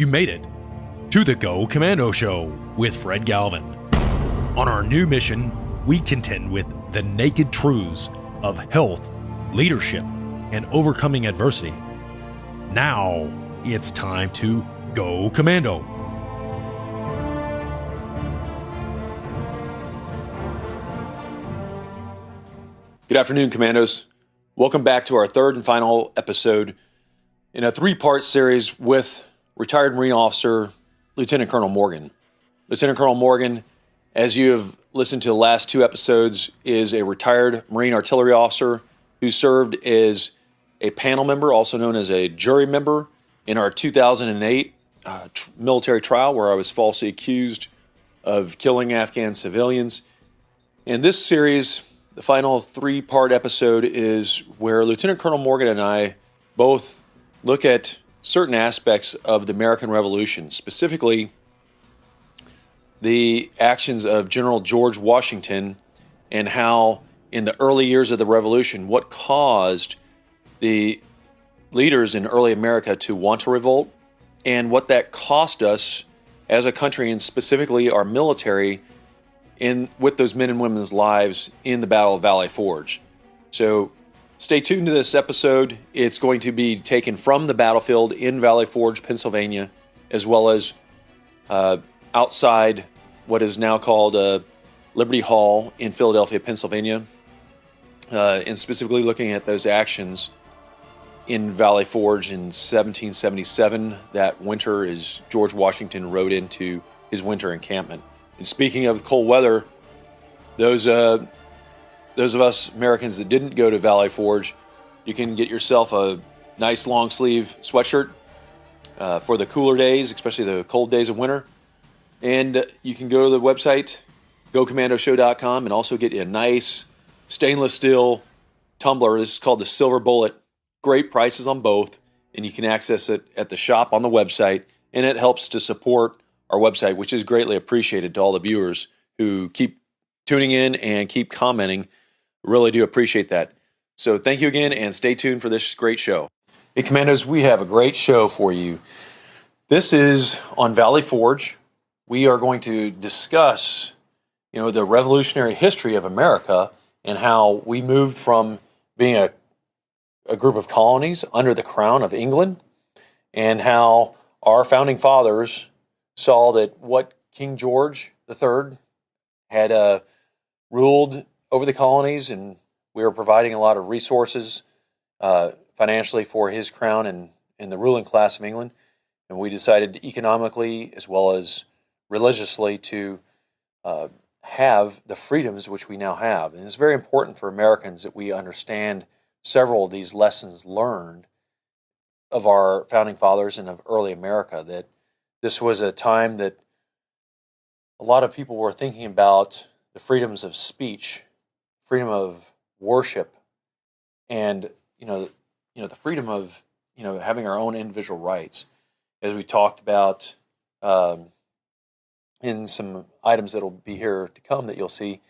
You made it to the Go Commando Show with Fred Galvin. On our new mission, we contend with the naked truths of health, leadership, and overcoming adversity. Now it's time to Go Commando. Good afternoon, Commandos. Welcome back to our third and final episode in a three-part series with retired Marine officer Lieutenant Colonel Morgan. Lieutenant Colonel Morgan, as you have listened to the last two episodes, is a retired Marine artillery officer who served as a panel member, also known as a jury member, in our 2008 military trial where I was falsely accused of killing Afghan civilians. In this series, the final three-part episode is where Lieutenant Colonel Morgan and I both look at certain aspects of the American Revolution, specifically the actions of General George Washington and how in the early years of the Revolution, what caused the leaders in early America to want to revolt and what that cost us as a country and specifically our military with those men and women's lives in the Battle of Valley Forge. So stay tuned to this episode. It's going to be taken from the battlefield in Valley Forge, Pennsylvania, as well as outside what is now called Liberty Hall in Philadelphia, Pennsylvania, and specifically looking at those actions in Valley Forge in 1777. That winter as George Washington rode into his winter encampment. And speaking of cold weather, those of us Americans that didn't go to Valley Forge, you can get yourself a nice long sleeve sweatshirt for the cooler days, especially the cold days of winter. And you can go to the website, gocommandoshow.com, and also get you a nice stainless steel tumbler. This is called the Silver Bullet. Great prices on both, and you can access it at the shop on the website, and it helps to support our website, which is greatly appreciated to all the viewers who keep tuning in and keep commenting. Really do appreciate that. So thank you again, and stay tuned for this great show. Hey, Commandos, we have a great show for you. This is on Valley Forge. We are going to discuss, the revolutionary history of America and how we moved from being a group of colonies under the crown of England, and how our founding fathers saw that what King George III had ruled over the colonies, and we were providing a lot of resources financially for his crown and the ruling class of England. And we decided economically as well as religiously to have the freedoms which we now have. And it's very important for Americans that we understand several of these lessons learned of our founding fathers and of early America, that this was a time that a lot of people were thinking about the freedoms of speech, freedom of worship, and the freedom of having our own individual rights. As we talked about in some items that'll be here to come that you'll see,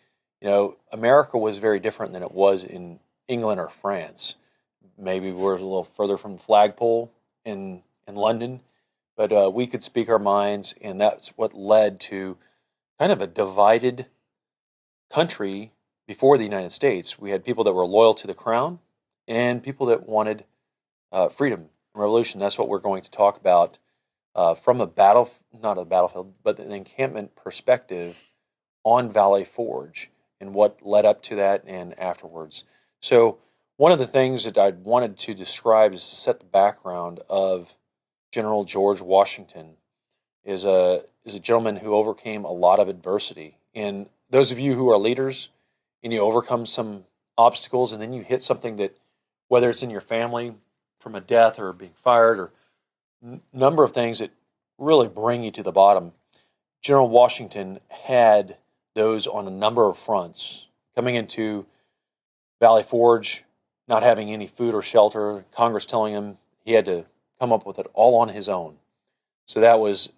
America was very different than it was in England or France. Maybe we're a little further from the flagpole in London, but we could speak our minds, and that's what led to kind of a divided country before the United States. We had people that were loyal to the crown and people that wanted freedom and revolution. That's what we're going to talk about from not a battlefield, but an encampment perspective on Valley Forge and what led up to that and afterwards. So one of the things that I wanted to describe is to set the background of General George Washington is a gentleman who overcame a lot of adversity. And those of you who are leaders and you overcome some obstacles and then you hit something that, whether it's in your family from a death or being fired or number of things that really bring you to the bottom, General Washington had those on a number of fronts. Coming into Valley Forge, not having any food or shelter, Congress telling him he had to come up with it all on his own. So that was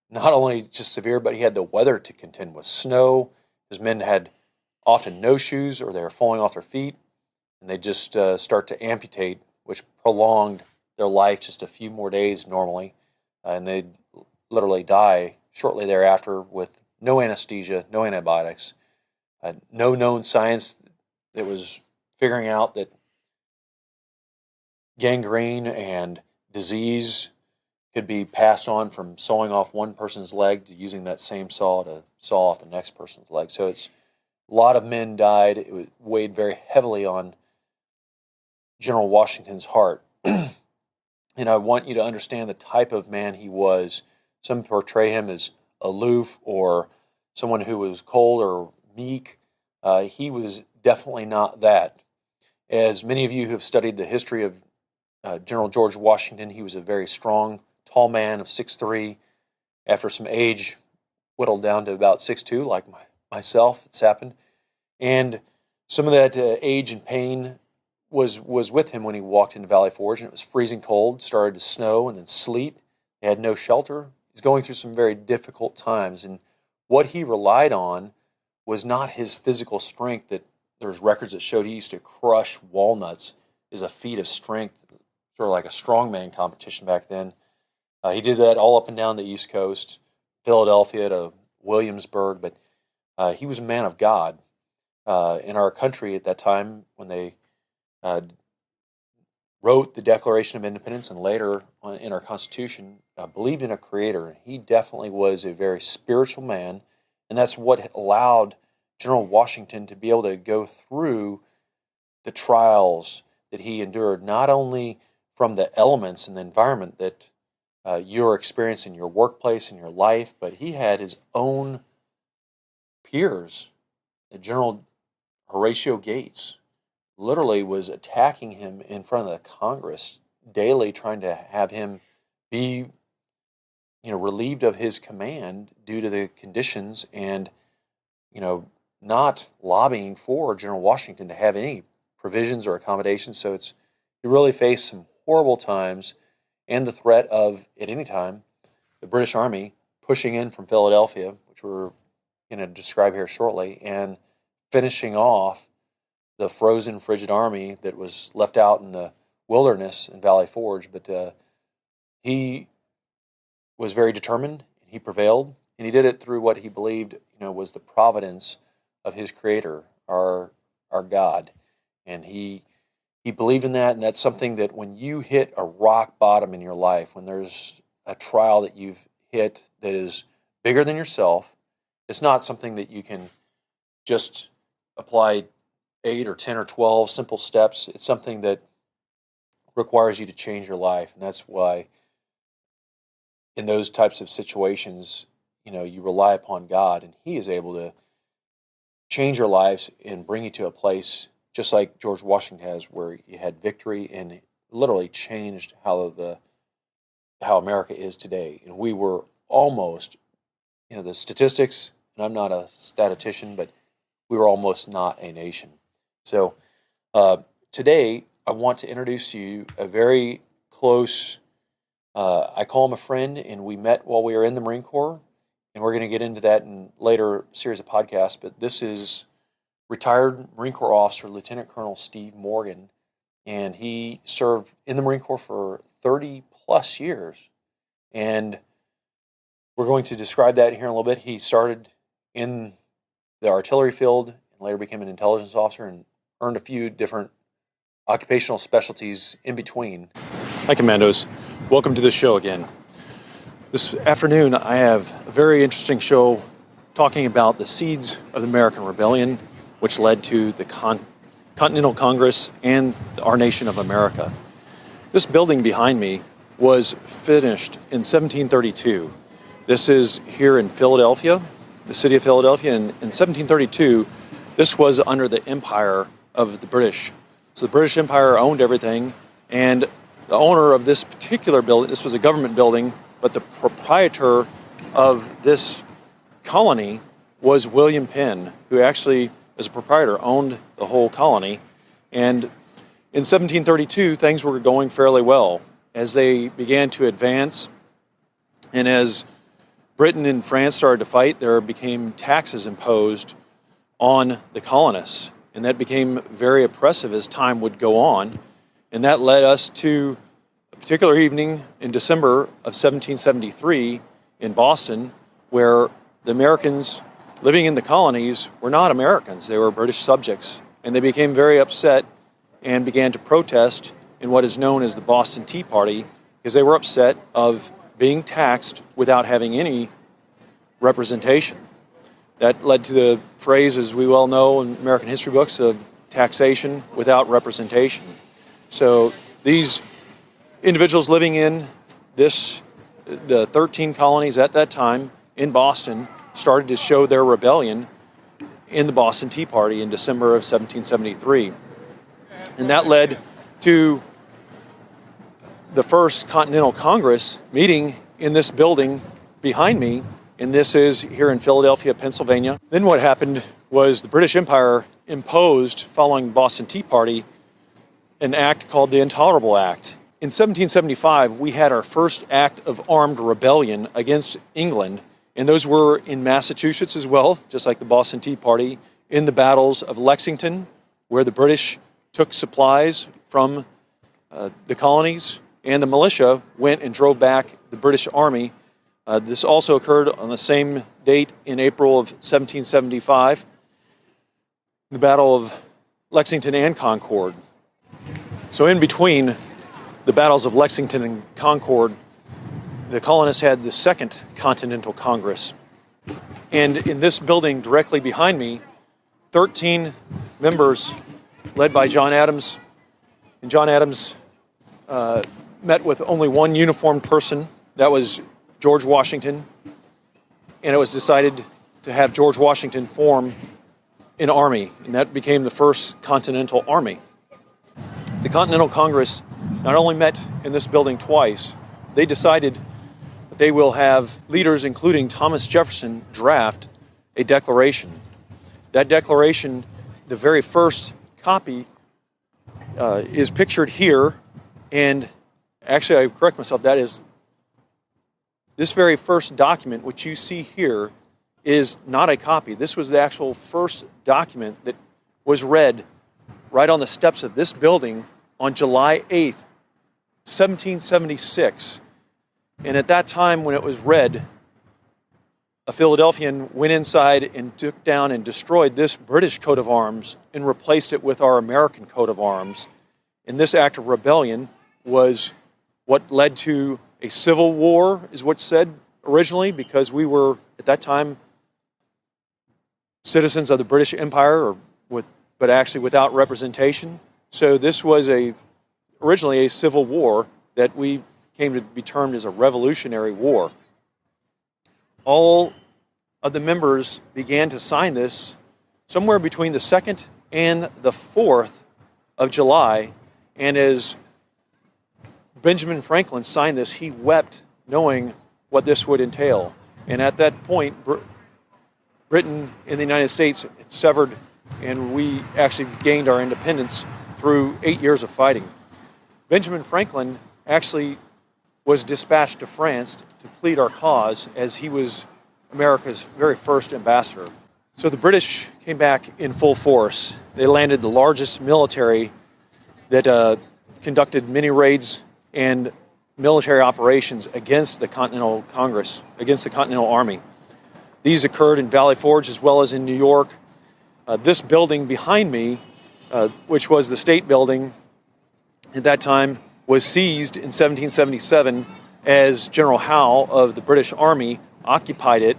not only just severe, but he had the weather to contend with. Snow. His men had often no shoes or they were falling off their feet, and they just start to amputate, which prolonged their life just a few more days normally and they'd literally die shortly thereafter with no anesthesia, no antibiotics, no known science that was figuring out that gangrene and disease could be passed on from sawing off one person's leg to using that same saw to saw off the next person's leg. So it's a lot of men died. It weighed very heavily on General Washington's heart. And I want you to understand the type of man he was. Some portray him as aloof or someone who was cold or meek. He was definitely not that. As many of you who have studied the history of General George Washington, he was a very strong, tall man of 6'3". After some age, whittled down to about 6'2", like myself. It's happened. And some of that age and pain was with him when he walked into Valley Forge, and it was freezing cold, started to snow and then sleet. He had no shelter. He's going through some very difficult times, and what he relied on was not his physical strength. That there's records that showed he used to crush walnuts as a feat of strength, sort of like a strongman competition back then. He did that all up and down the East Coast, Philadelphia to Williamsburg, but he was a man of God. In our country at that time, when they wrote the Declaration of Independence and later in our Constitution, believed in a creator. He definitely was a very spiritual man, and that's what allowed General Washington to be able to go through the trials that he endured, not only from the elements and the environment that you're experiencing in your workplace and your life, but he had his own peers. General Horatio Gates literally was attacking him in front of the Congress daily, trying to have him be, relieved of his command due to the conditions, and, not lobbying for General Washington to have any provisions or accommodations. So he really faced some horrible times, and the threat of, at any time, the British Army pushing in from Philadelphia, which we're going to describe here shortly, and finishing off the frozen, frigid army that was left out in the wilderness in Valley Forge. But he was very determined, and he prevailed, and he did it through what he believed, was the providence of his Creator, our God. And he believed in that, and that's something that when you hit a rock bottom in your life, when there's a trial that you've hit that is bigger than yourself, it's not something that you can just apply 8 or 10 or 12 simple steps. It's something that requires you to change your life. And that's why in those types of situations, you rely upon God, and He is able to change your lives and bring you to a place just like George Washington has, where you had victory and literally changed how America is today. And we were almost, the statistics, and I'm not a statistician, but we were almost not a nation. So today, I want to introduce to you a very close, I call him a friend, and we met while we were in the Marine Corps, and we're going to get into that in later series of podcasts, but this is retired Marine Corps officer, Lieutenant Colonel Steve Morgan, and he served in the Marine Corps for 30 plus years, and we're going to describe that here in a little bit. He started in the artillery field and later became an intelligence officer and earned a few different occupational specialties in between. Hi, Commandos. Welcome to the show again. This afternoon, I have a very interesting show talking about the seeds of the American Rebellion, which led to the Continental Congress and our nation of America. This building behind me was finished in 1732. This is here in Philadelphia, the city of Philadelphia, and in 1732, this was under the empire of the British. So the British Empire owned everything, and the owner of this particular building, this was a government building, but the proprietor of this colony was William Penn, who actually, as a proprietor, owned the whole colony. And in 1732, things were going fairly well. As they began to advance, and as Britain and France started to fight, there became taxes imposed on the colonists. And that became very oppressive as time would go on. And that led us to a a particular evening in December of 1773 in Boston, where the Americans living in the colonies were not Americans, they were British subjects, and they became very upset and began to protest in what is known as the Boston Tea Party, because they were upset of being taxed without having any representation. That led to the phrase, as we well know in American history books, of taxation without representation. So these individuals living in the 13 colonies at that time in Boston started to show their rebellion in the Boston Tea Party in December of 1773. And that led to the first Continental Congress meeting in this building behind me, and this is here in Philadelphia, Pennsylvania. Then what happened was the British Empire imposed, following the Boston Tea Party, an act called the Intolerable Act. In 1775, we had our first act of armed rebellion against England, and those were in Massachusetts as well, just like the Boston Tea Party, in the battles of Lexington, where the British took supplies from the colonies, and the militia went and drove back the British Army. This also occurred on the same date in April of 1775, the Battle of Lexington and Concord. So in between the battles of Lexington and Concord, the colonists had the Second Continental Congress. And in this building directly behind me, 13 members led by John Adams, and John Adams met with only one uniformed person, that was George Washington, and it was decided to have George Washington form an army, and that became the First Continental Army. The Continental Congress not only met in this building twice, they decided that they will have leaders, including Thomas Jefferson, draft a declaration. That declaration, the very first copy, is pictured here, and actually I correct myself, that is this very first document, which you see here, is not a copy. This was the actual first document that was read right on the steps of this building on July 8th, 1776. And at that time when it was read, a Philadelphian went inside and took down and destroyed this British coat of arms and replaced it with our American coat of arms. And this act of rebellion was what led to a civil war, is what's said originally, because we were, at that time, citizens of the British Empire, but actually without representation. So this was originally a civil war that we came to be termed as a Revolutionary War. All of the members began to sign this somewhere between the 2nd and the 4th of July, and as Benjamin Franklin signed this, he wept knowing what this would entail. And at that point, Britain and the United States had severed, and we actually gained our independence through 8 years of fighting. Benjamin Franklin actually was dispatched to France to plead our cause, as he was America's very first ambassador. So the British came back in full force. They landed the largest military that conducted many raids and military operations against the Continental Congress, against the Continental Army. These occurred in Valley Forge as well as in New York. This building behind me, which was the State Building at that time, was seized in 1777 as General Howe of the British Army occupied it.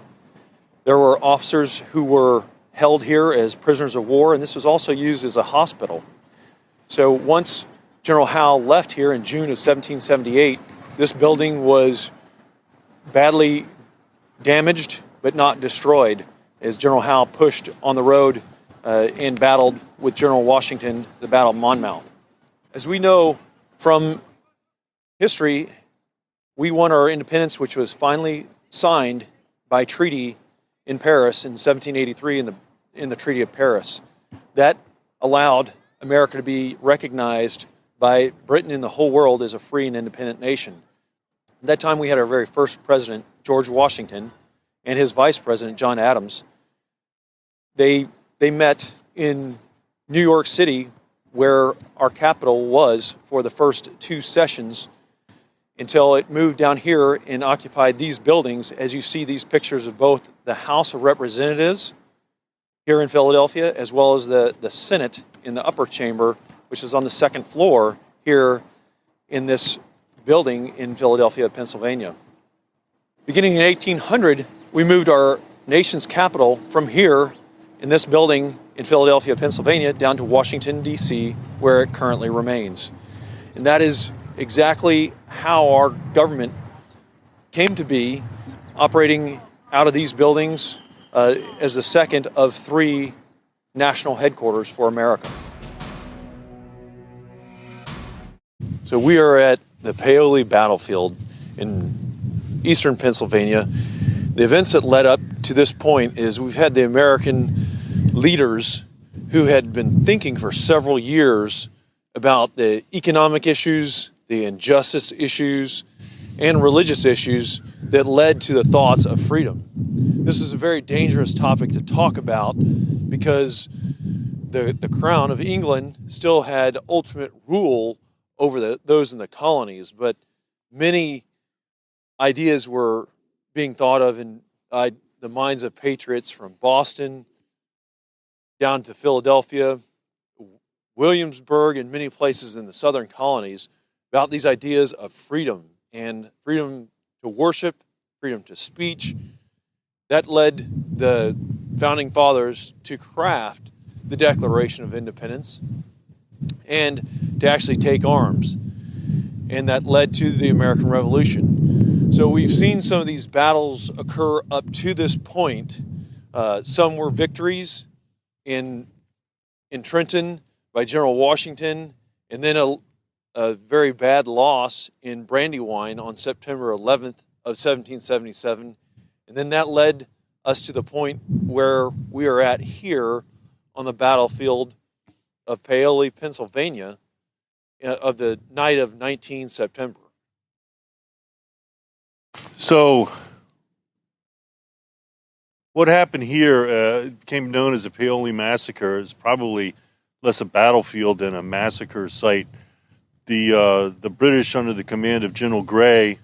There were officers who were held here as prisoners of war, and this was also used as a hospital. So once General Howe left here in June of 1778, this building was badly damaged but not destroyed as General Howe pushed on the road and battled with General Washington, the Battle of Monmouth. As we know from history, we won our independence, which was finally signed by treaty in Paris in 1783 in the Treaty of Paris. That allowed America to be recognized by Britain and the whole world as a free and independent nation. At that time, we had our very first president, George Washington, and his vice president, John Adams. They met in New York City, where our capital was for the first two sessions until it moved down here and occupied these buildings, as you see these pictures of both the House of Representatives here in Philadelphia, as well as the Senate in the upper chamber, which is on the second floor here in this building in Philadelphia, Pennsylvania. Beginning in 1800, we moved our nation's capital from here in this building in Philadelphia, Pennsylvania, down to Washington, D.C., where it currently remains. And that is exactly how our government came to be, operating out of these buildings as the second of three national headquarters for America. So we are at the Paoli battlefield in eastern Pennsylvania. The events that led up to this point is we've had the American leaders who had been thinking for several years about the economic issues, the injustice issues, and religious issues that led to the thoughts of freedom. This is a very dangerous topic to talk about because the Crown of England still had ultimate rule over those in the colonies, but many ideas were being thought of in the minds of patriots from Boston down to Philadelphia, Williamsburg, and many places in the southern colonies about these ideas of freedom and freedom to worship, freedom to speech. That led the founding fathers to craft the Declaration of Independence and to actually take arms. And that led to the American Revolution. So we've seen some of these battles occur up to this point. Some were victories in Trenton by General Washington, and then a very bad loss in Brandywine on September 11th of 1777. And then that led us to the point where we are at here on the battlefield of Paoli, Pennsylvania, of the night of 19 September. So what happened here became known as the Paoli Massacre. It's probably less a battlefield than a massacre site. The British, under the command of General Grey,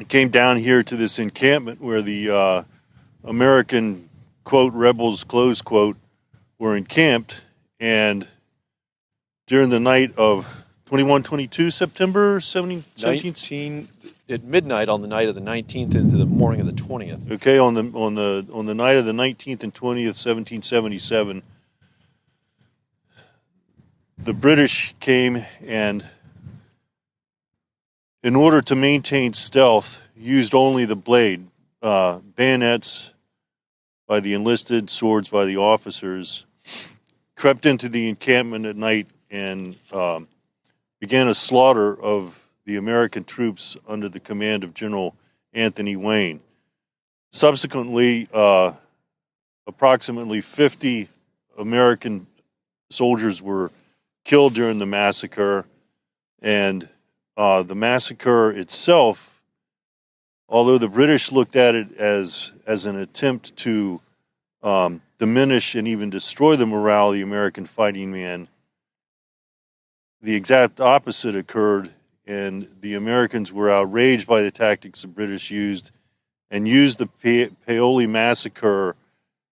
came down here to this encampment where the American, quote, rebels, close quote, were encamped. And during the night of 22 September 17 at midnight on the night of the 19th into the morning of the 20th. Okay, on the night of the 19th and 20th, 1777, the British came and, in order to maintain stealth, used only the blade, bayonets by the enlisted, swords by the officers, crept into the encampment at night and began a slaughter of the American troops under the command of General Anthony Wayne. Subsequently, approximately 50 American soldiers were killed during the massacre, and the massacre itself, although the British looked at it as an attempt to diminish and even destroy the morale of the American fighting man, the exact opposite occurred, and the Americans were outraged by the tactics the British used and used the Paoli Massacre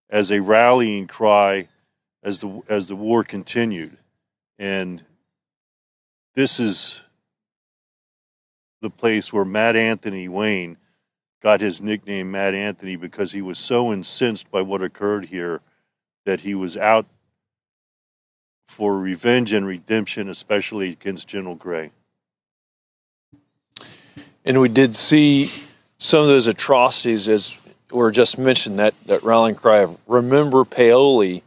as a rallying cry as the war continued. And this is the place where Mad Anthony Wayne got his nickname Mad Anthony, because he was so incensed by what occurred here that he was out for revenge and redemption, especially against General Grey. And we did see some of those atrocities, as were just mentioned, that rallying cry of "Remember Paoli,"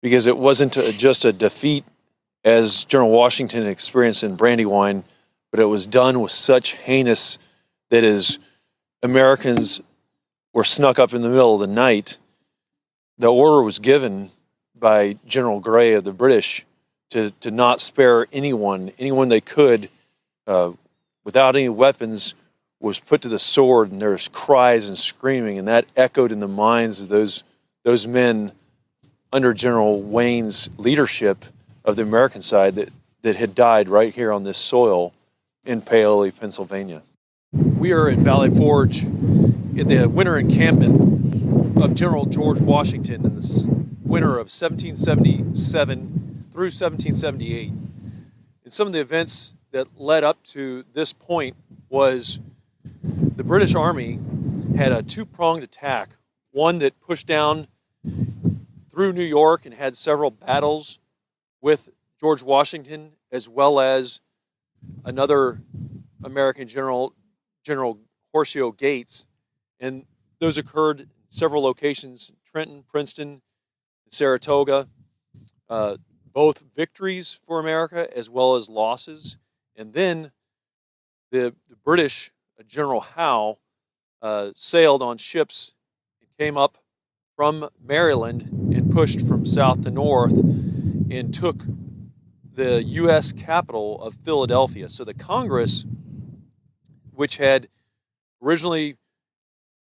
because it wasn't just a defeat as General Washington experienced in Brandywine, but it was done with such heinous that as Americans were snuck up in the middle of the night, the order was given by General Grey of the British to not spare anyone they could, without any weapons, was put to the sword, and there's cries and screaming, and that echoed in the minds of those men under General Wayne's leadership of the American side that had died right here on this soil in Paoli, Pennsylvania. We are at Valley Forge in the winter encampment of General George Washington in the winter of 1777 through 1778. And some of the events that led up to this point was the British Army had a two-pronged attack, one that pushed down through New York and had several battles with George Washington, as well as another American general, General Horatio Gates. And those occurred in several locations, Trenton, Princeton, Saratoga, both victories for America as well as losses. And then the British, General Howe, sailed on ships and came up from Maryland and pushed from south to north and took the U.S. capital of Philadelphia. So the Congress, which had originally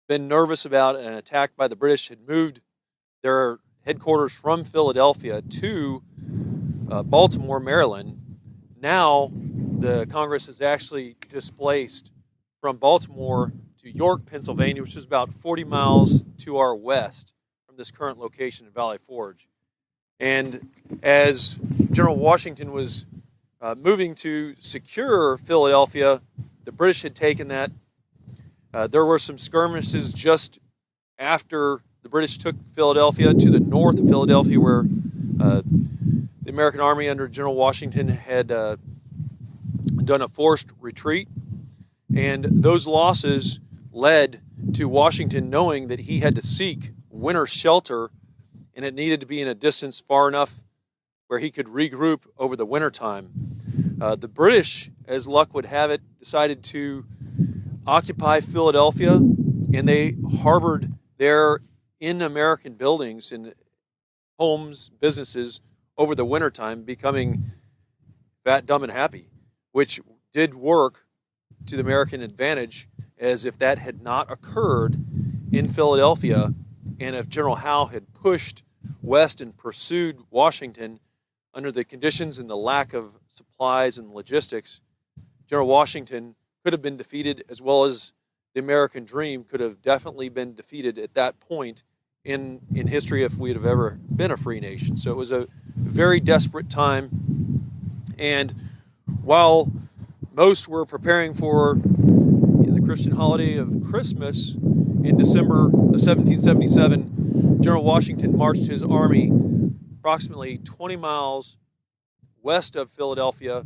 been nervous about an attack by the British, had moved their headquarters from Philadelphia to Baltimore, Maryland. Now the Congress is actually displaced from Baltimore to York, Pennsylvania, which is about 40 miles to our west from this current location in Valley Forge. And as General Washington was moving to secure Philadelphia, the British had taken that. There were some skirmishes just after the British took Philadelphia to the north of Philadelphia, where the American Army under General Washington had done a forced retreat. And those losses led to Washington knowing that he had to seek winter shelter, and it needed to be in a distance far enough where he could regroup over the wintertime. The British, as luck would have it, decided to occupy Philadelphia, and they harbored there in American buildings and homes, businesses over the wintertime, becoming fat, dumb, and happy, which did work to the American advantage, as if that had not occurred in Philadelphia, and if General Howe had pushed west and pursued Washington under the conditions and the lack of supplies and logistics, General Washington could have been defeated, as well as the American dream could have definitely been defeated at that point in history if we had ever been a free nation. So it was a very desperate time. And while most were preparing for the Christian holiday of Christmas in December of 1777, General Washington marched his army approximately 20 miles west of Philadelphia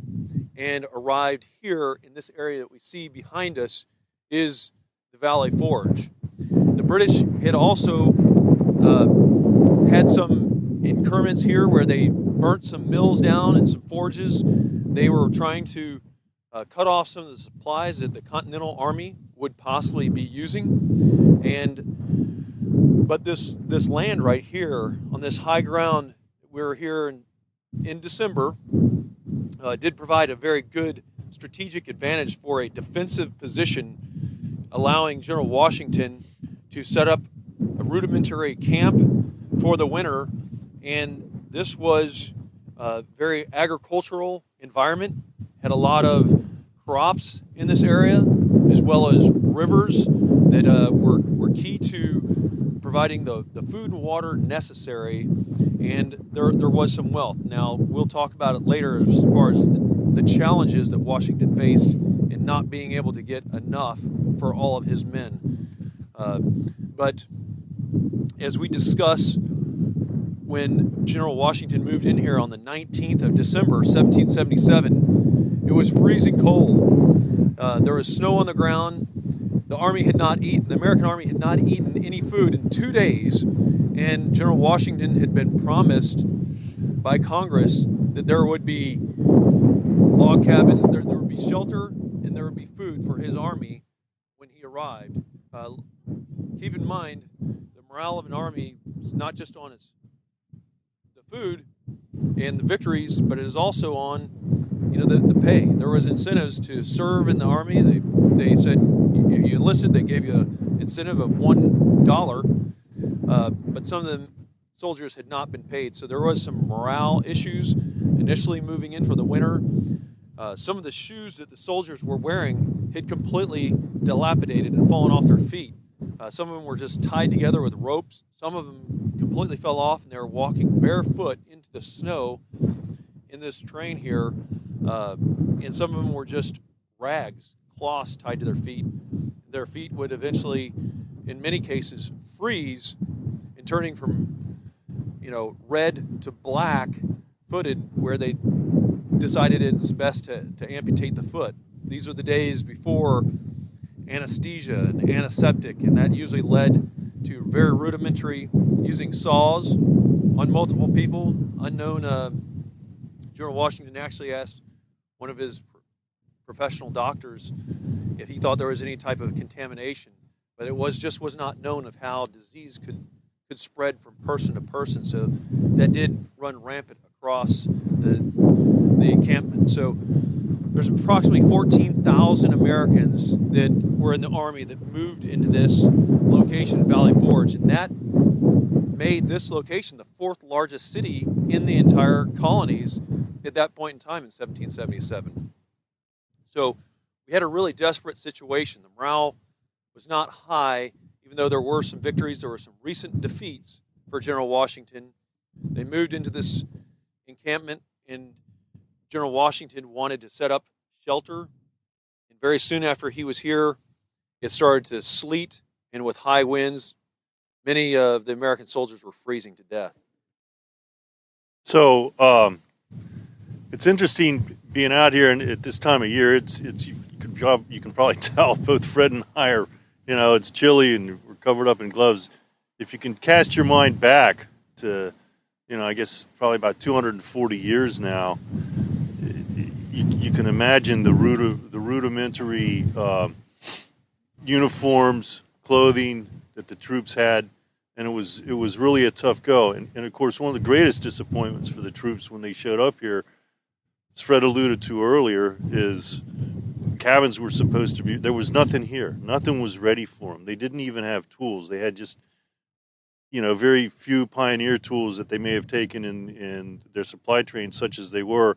and arrived here in this area that we see behind us is the Valley Forge. The British had also had some incursions here where they burnt some mills down and some forges. They were trying to cut off some of the supplies that the Continental Army would possibly be using. But this land right here on this high ground, we're here in December, did provide a very good strategic advantage for a defensive position, allowing General Washington to set up a rudimentary camp for the winter. And this was a very agricultural environment, had a lot of crops in this area, as well as rivers that were key to providing the food and water necessary, and there was some wealth. Now, we'll talk about it later as far as the challenges that Washington faced in not being able to get enough for all of his men. But as we discuss, when General Washington moved in here on the 19th of December, 1777, it was freezing cold. There was snow on the ground. The American Army had not eaten any food in 2 days, and General Washington had been promised by Congress that there would be log cabins, there would be shelter, and there would be food for his army when he arrived. Keep in mind, the morale of an army is not just on the food and the victories, but it is also on the pay. There was incentives to serve in the army. They said if you enlisted, they gave you an incentive of $1, but some of the soldiers had not been paid, so there was some morale issues initially moving in for the winter. Some of the shoes that the soldiers were wearing had completely dilapidated and fallen off their feet. Some of them were just tied together with ropes. Some of them completely fell off, and they were walking barefoot into the snow in this terrain here. And some of them were just rags, cloths tied to their feet. Their feet would eventually, in many cases, freeze, and turning from, red to black footed, where they decided it was best to amputate the foot. These are the days before anesthesia and antiseptic, and that usually led to very rudimentary using saws on multiple people. Unknown, General Washington actually asked one of his professional doctors if he thought there was any type of contamination, but it was not known of how disease could spread from person to person. So that did run rampant across the encampment. So there's approximately 14,000 Americans that were in the Army that moved into this location, Valley Forge, and that made this location the fourth largest city in the entire colonies at that point in time in 1777. So we had a really desperate situation. The morale was not high, even though there were some victories. There were some recent defeats for General Washington. They moved into this encampment, and General Washington wanted to set up shelter. And very soon after he was here, it started to sleet, and with high winds, many of the American soldiers were freezing to death. So it's interesting being out here, and at this time of year, you can probably tell both Fred and I are, it's chilly and we're covered up in gloves. If you can cast your mind back to, I guess probably about 240 years now, you can imagine the rudimentary uniforms, clothing that the troops had, and it was really a tough go. And of course, one of the greatest disappointments for the troops when they showed up here, as Fred alluded to earlier, is cabins were supposed to be, there was nothing here. Nothing was ready for them. They didn't even have tools. They had just, very few pioneer tools that they may have taken in their supply train, such as they were,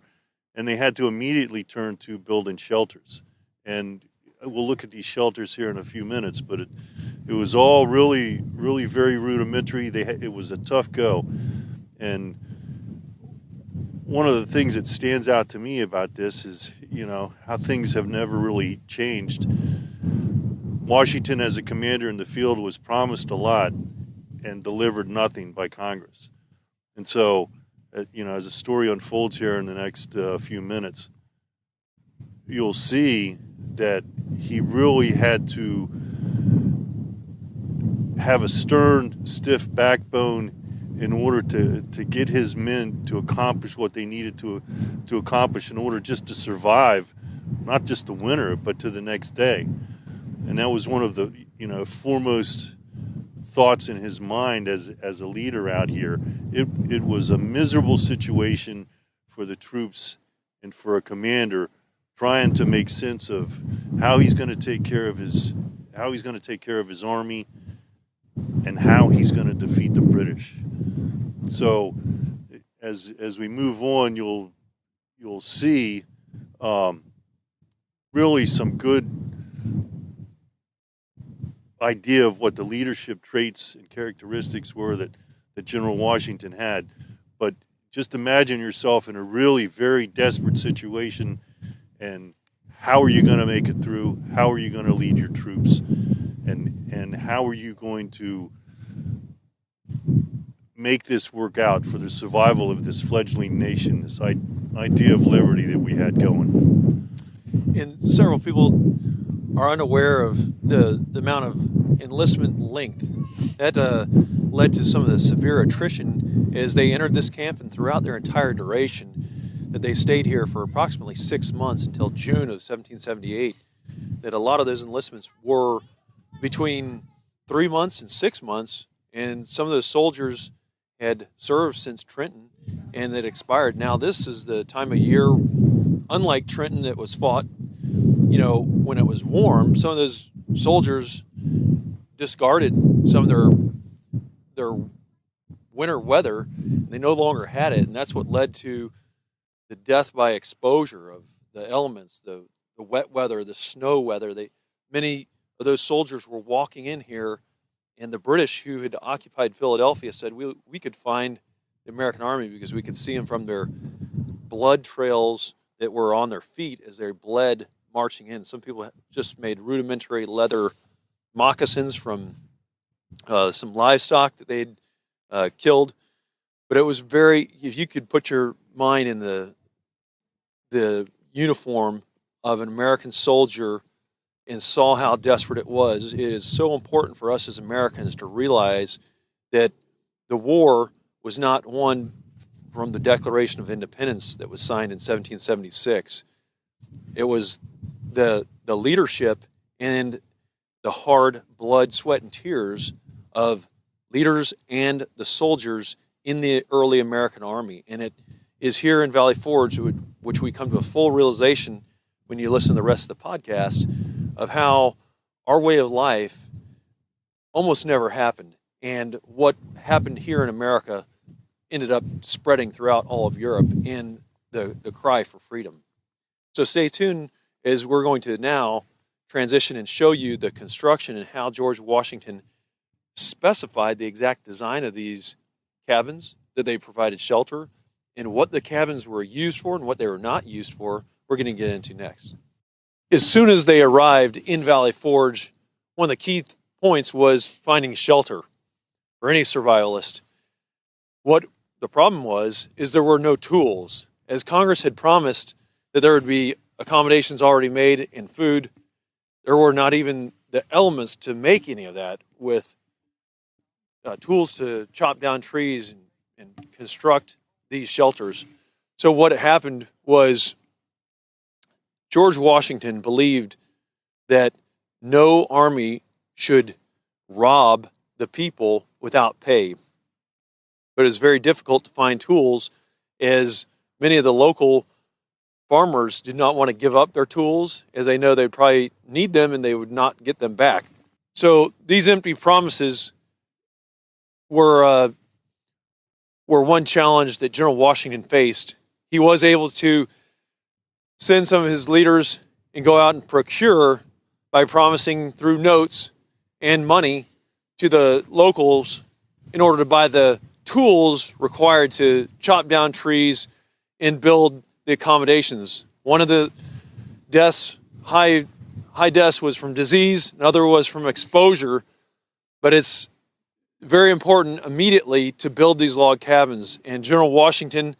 and they had to immediately turn to building shelters. And we'll look at these shelters here in a few minutes, but it was all really, really very rudimentary. It was a tough go. And one of the things that stands out to me about this is, how things have never really changed. Washington, as a commander in the field, was promised a lot and delivered nothing by Congress. And so, as the story unfolds here in the next few minutes, you'll see that he really had to have a stern, stiff backbone in order to get his men to accomplish what they needed to accomplish in order just to survive, not just the winter, but to the next day. And that was one of the foremost thoughts in his mind as a leader out here. It was a miserable situation for the troops and for a commander trying to make sense of how he's going to take care of his army and how he's going to defeat the British. So as we move on, you'll see really some good idea of what the leadership traits and characteristics were that General Washington had. But just imagine yourself in a really very desperate situation, and how are you going to make it through? How are you going to lead your troops? And how are you going to make this work out for the survival of this fledgling nation, this idea of liberty that we had going? And several people are unaware of the amount of enlistment length. That led to some of the severe attrition as they entered this camp, and throughout their entire duration, that they stayed here for approximately 6 months until June of 1778, that a lot of those enlistments were between 3 months and 6 months, and some of those soldiers had served since Trenton and that expired. Now this is the time of year, unlike Trenton that was fought when it was warm. Some of those soldiers discarded some of their winter weather. They no longer had it, and that's what led to the death by exposure of the elements, the wet weather, the snow weather. Many of those soldiers were walking in here, and the British who had occupied Philadelphia said we could find the American army because we could see them from their blood trails that were on their feet as they bled marching in. Some people just made rudimentary leather moccasins from some livestock that they'd killed. But it was if you could put your mind in the uniform of an American soldier and saw how desperate it is so important for us as Americans to realize that the war was not won from the Declaration of Independence that was signed in 1776. It was the leadership and the hard blood, sweat, and tears of leaders and the soldiers in the early American army. And it is here in Valley Forge, which we come to a full realization when you listen to the rest of the podcast, of how our way of life almost never happened. And what happened here in America ended up spreading throughout all of Europe in the cry for freedom. So stay tuned as we're going to now transition and show you the construction and how George Washington specified the exact design of these cabins, that they provided shelter, and what the cabins were used for and what they were not used for, we're going to get into next. As soon as they arrived in Valley Forge, one of the key points was finding shelter for any survivalist. What the problem is there were no tools. As Congress had promised that there would be accommodations already made and food, there were not even the elements to make any of that with tools to chop down trees and construct these shelters. So what happened was George Washington believed that no army should rob the people without pay. But it's very difficult to find tools, as many of the local farmers did not want to give up their tools, as they know they'd probably need them and they would not get them back. So these empty promises were one challenge that General Washington faced. He was able to send some of his leaders and go out and procure by promising through notes and money to the locals in order to buy the tools required to chop down trees and build the accommodations. One of the deaths, high deaths, was from disease, another was from exposure, but it's very important immediately to build these log cabins. And General Washington,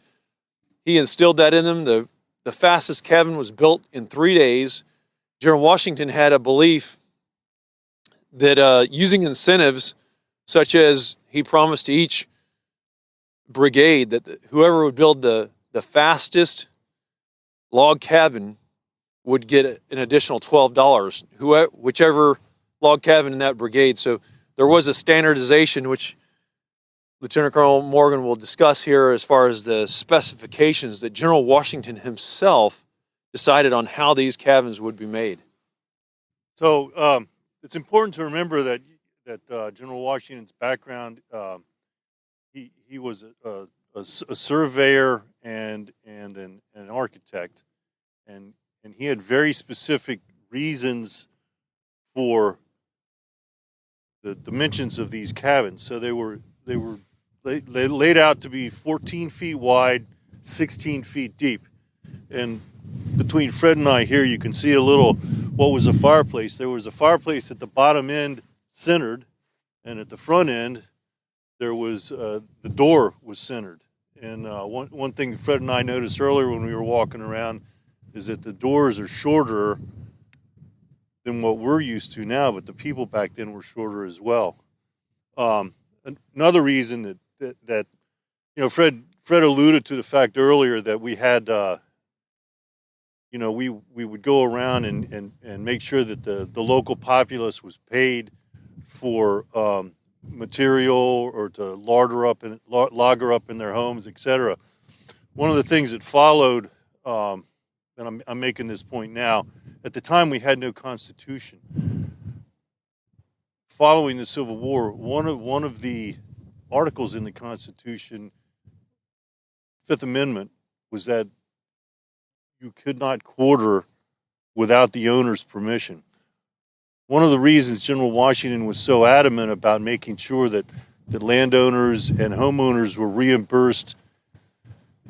he instilled that in them. The fastest cabin was built in 3 days. General Washington had a belief that using incentives, such as he promised to each brigade that whoever would build the fastest log cabin would get an additional $12, whichever log cabin in that brigade. So there was a standardization, which Lieutenant Colonel Morgan will discuss here, as far as the specifications that General Washington himself decided on how these cabins would be made. So it's important to remember that General Washington's background, he was a surveyor and an architect, and he had very specific reasons for the dimensions of these cabins. So they were laid out to be 14 feet wide, 16 feet deep. And between Fred and I here, you can see a little what was a fireplace. There was a fireplace at the bottom end, centered, and at the front end, there was the door was centered. And one thing Fred and I noticed earlier when we were walking around is that the doors are shorter than what we're used to now, but the people back then were shorter as well. Another reason that Fred alluded to the fact earlier that we had we would go around and make sure that the local populace was paid for material or to lager up in their homes, etc. One of the things that followed, and I'm making this point now, at the time we had no constitution. Following the Civil War, one of the articles in the Constitution, Fifth Amendment, was that you could not quarter without the owner's permission. One of the reasons General Washington was so adamant about making sure that landowners and homeowners were reimbursed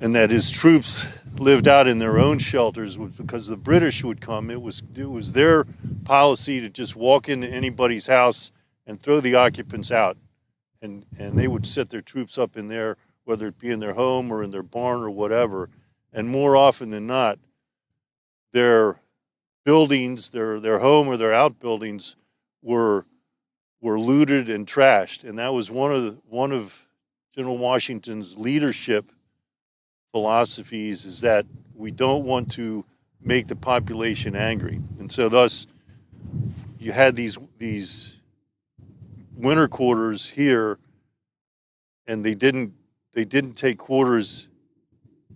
and that his troops lived out in their own shelters was because the British would come. It was their policy to just walk into anybody's house and throw the occupants out. And they would set their troops up in there, whether it be in their home or in their barn or whatever. And more often than not, their buildings, their home or their outbuildings were looted and trashed. And that was one of General Washington's leadership philosophies, is that we don't want to make the population angry. And so thus you had these winter quarters here, and they didn't take quarters,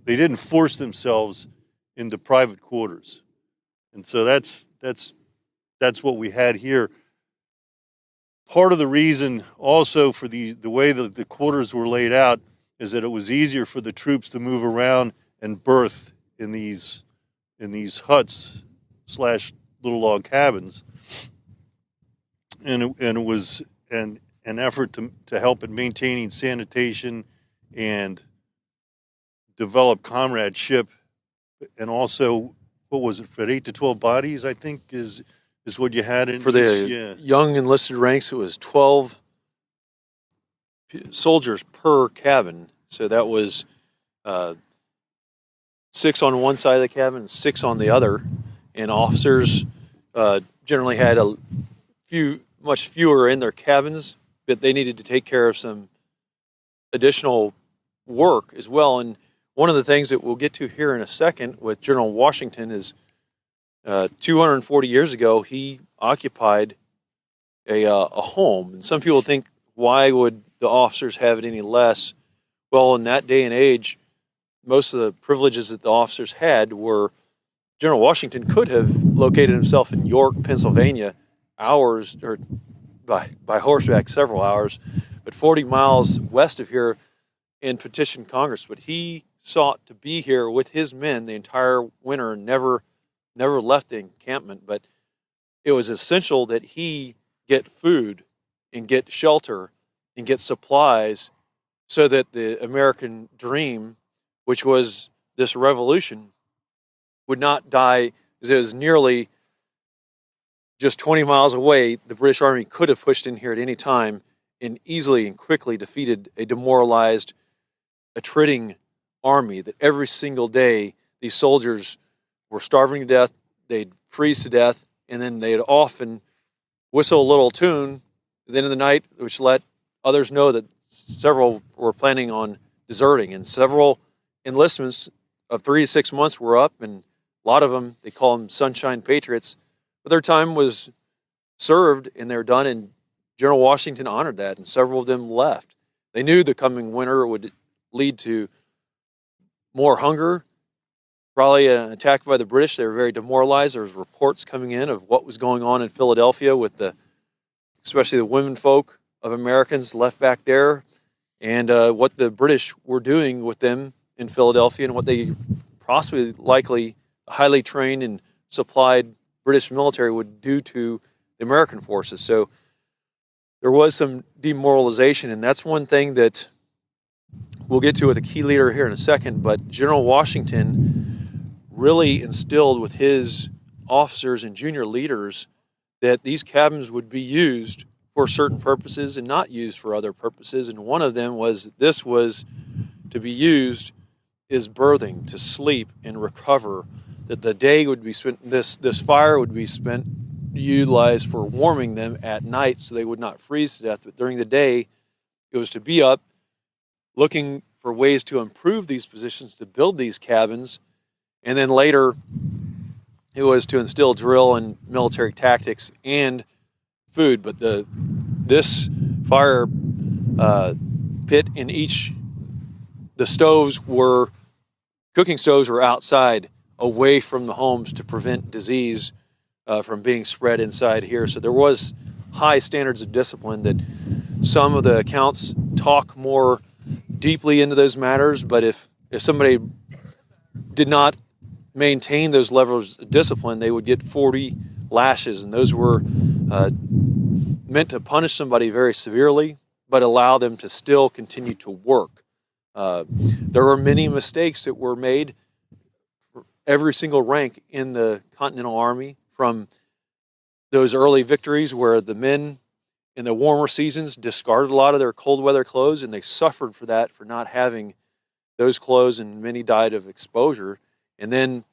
they didn't force themselves into private quarters. And so that's what we had here. Part of the reason also for the way that the quarters were laid out is that it was easier for the troops to move around and berth in these huts / little log cabins. And it was an effort to help in maintaining sanitation and develop comradeship. And also, what was it, Fred? 8 to 12 bodies, I think, is what you had in for the young enlisted ranks. It was 12 soldiers per cabin, so that was 6 on one side of the cabin, 6 on the other, and officers generally had much fewer in their cabins, but they needed to take care of some additional work as well. And one of the things that we'll get to here in a second with General Washington is 240 years ago, he occupied a home. And some people think, why would the officers have it any less? Well, in that day and age, most of the privileges that the officers had were, General Washington could have located himself in York, Pennsylvania, hours, or by horseback several hours, but 40 miles west of here, and petition Congress. But he sought to be here with his men the entire winter and never left the encampment. But it was essential that he get food and get shelter and get supplies so that the American dream, which was this revolution, would not die, as it was nearly just 20 miles away. The British Army could have pushed in here at any time and easily and quickly defeated a demoralized, attriting army that every single day these soldiers were starving to death, they'd freeze to death, and then they'd often whistle a little tune at the end of the night, which let others know that several were planning on deserting, and several enlistments of 3 to 6 months were up, and a lot of them, they call them Sunshine Patriots, but their time was served and they're done, and General Washington honored that, and several of them left. They knew the coming winter would lead to more hunger, probably an attack by the British. They were very demoralized. There was reports coming in of what was going on in Philadelphia with especially the women folk of Americans left back there, and what the British were doing with them in Philadelphia, and what they possibly, likely, highly trained and supplied British military would do to the American forces. So there was some demoralization, and that's one thing that we'll get to with a key leader here in a second. But General Washington really instilled with his officers and junior leaders that these cabins would be used for certain purposes and not used for other purposes. And one of them was, this was to be used is berthing, to sleep and recover, that the day would be spent, this fire would be utilized for warming them at night so they would not freeze to death. But during the day, it was to be up looking for ways to improve these positions, to build these cabins, and then later it was to instill drill and military tactics and food. But this fire pit in each, the cooking stoves were outside, away from the homes, to prevent disease from being spread inside here. So there was high standards of discipline that some of the accounts talk more deeply into those matters. But if somebody did not maintain those levels of discipline, they would get 40 lashes, and those were meant to punish somebody very severely, but allow them to still continue to work. There were many mistakes that were made for every single rank in the Continental Army, from those early victories where the men in the warmer seasons discarded a lot of their cold weather clothes, and they suffered for that, for not having those clothes, and many died of exposure. And then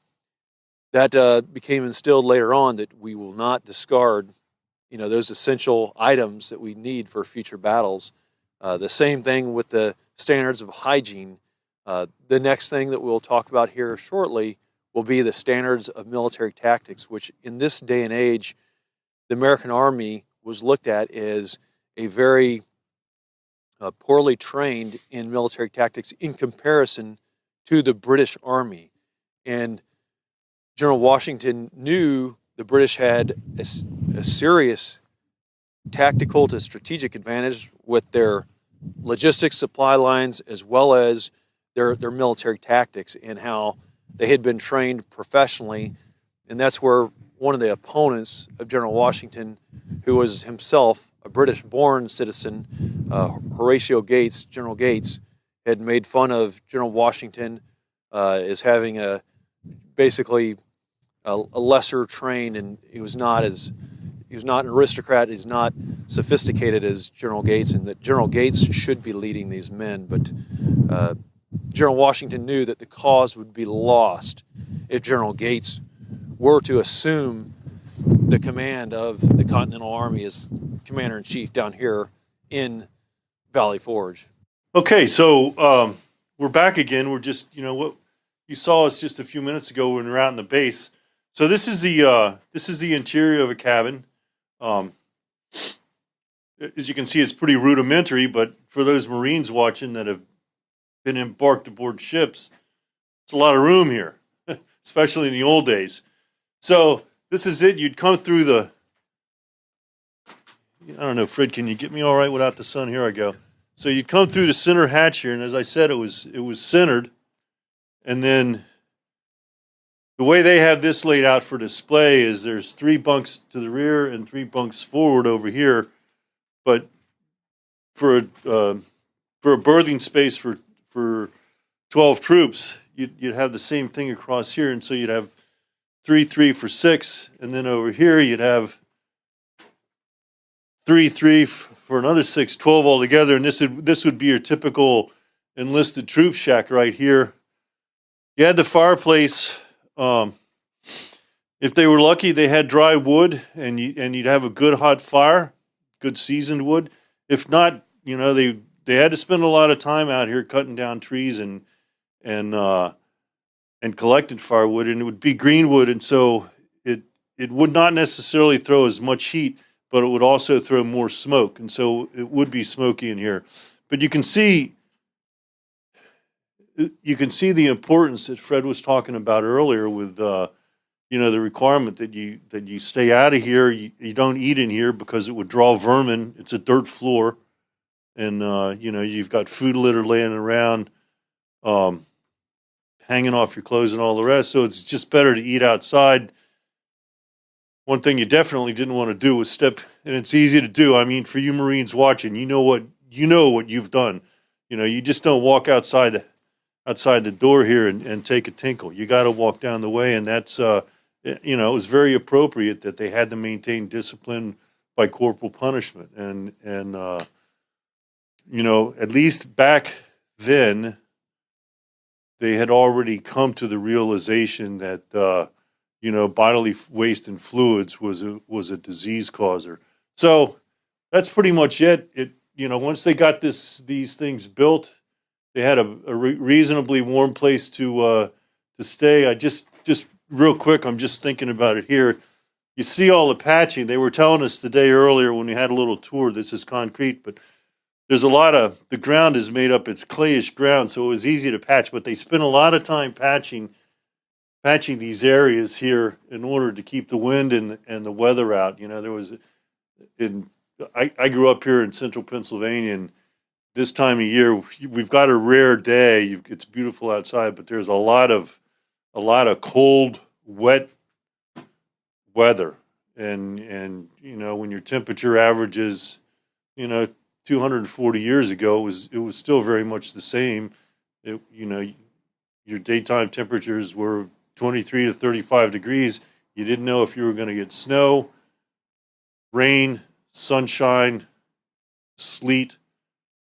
that became instilled later on, that we will not discard, those essential items that we need for future battles. The same thing with the standards of hygiene. The next thing that we'll talk about here shortly will be the standards of military tactics, which in this day and age, the American Army was looked at as a very poorly trained in military tactics in comparison to the British Army. And General Washington knew the British had a serious tactical to strategic advantage with their logistics, supply lines, as well as their military tactics, and how they had been trained professionally. And that's where one of the opponents of General Washington, who was himself a British-born citizen, Horatio Gates, General Gates, had made fun of General Washington as having basically a lesser trained, and he was not an aristocrat. He's not sophisticated as General Gates, and that General Gates should be leading these men. But General Washington knew that the cause would be lost if General Gates were to assume the command of the Continental Army as commander-in-chief down here in Valley Forge. Okay, so we're back again. We're just, what you saw us just a few minutes ago when we were out in the base. So this is the interior of a cabin. As you can see, it's pretty rudimentary, but for those Marines watching that have been embarked aboard ships, it's a lot of room here, especially in the old days. So this is it. You'd come through I don't know, Fred, can you get me all right without the sun? Here I go. So you'd come through the center hatch here, and as I said, it was centered. And then the way they have this laid out for display is there's 3 bunks to the rear and 3 bunks forward over here. But for a berthing space for 12 troops, you'd have the same thing across here, and so you'd have 3 for 6, and then over here you'd have 3 for another 6, 12 altogether. And this would be your typical enlisted troop shack right here. You had the fireplace. If they were lucky, they had dry wood, and you'd have a good hot fire, good seasoned wood. If not, they had to spend a lot of time out here cutting down trees and collecting firewood, and it would be green wood, and so it would not necessarily throw as much heat, but it would also throw more smoke, and so it would be smoky in here. But you can see the importance that Fred was talking about earlier with the requirement that you stay out of here. You don't eat in here because it would draw vermin. It's a dirt floor, and you've got food litter laying around, hanging off your clothes and all the rest. So it's just better to eat outside. One thing you definitely didn't want to do was step, and it's easy to do. I mean, for you Marines watching, you know what you've done. You just don't walk outside the door here and take a tinkle. You got to walk down the way, and that's it was very appropriate that they had to maintain discipline by corporal punishment, and at least back then they had already come to the realization that bodily waste and fluids was a disease causer. So that's pretty much it. Once they got these things built, they had a reasonably warm place to stay. I just real quick, I'm just thinking about it here. You see all the patching. They were telling us the day earlier when we had a little tour, this is concrete, but there's the ground is made up, it's clayish ground, so it was easy to patch, but they spent a lot of time patching these areas here in order to keep the wind and the weather out. I grew up here in central Pennsylvania, and this time of year, we've got a rare day. It's beautiful outside, but there's a lot of a lot of cold, wet weather. And when your temperature averages, 240 years ago, it was still very much the same. Your daytime temperatures were 23 to 35 degrees. You didn't know if you were going to get snow, rain, sunshine, sleet,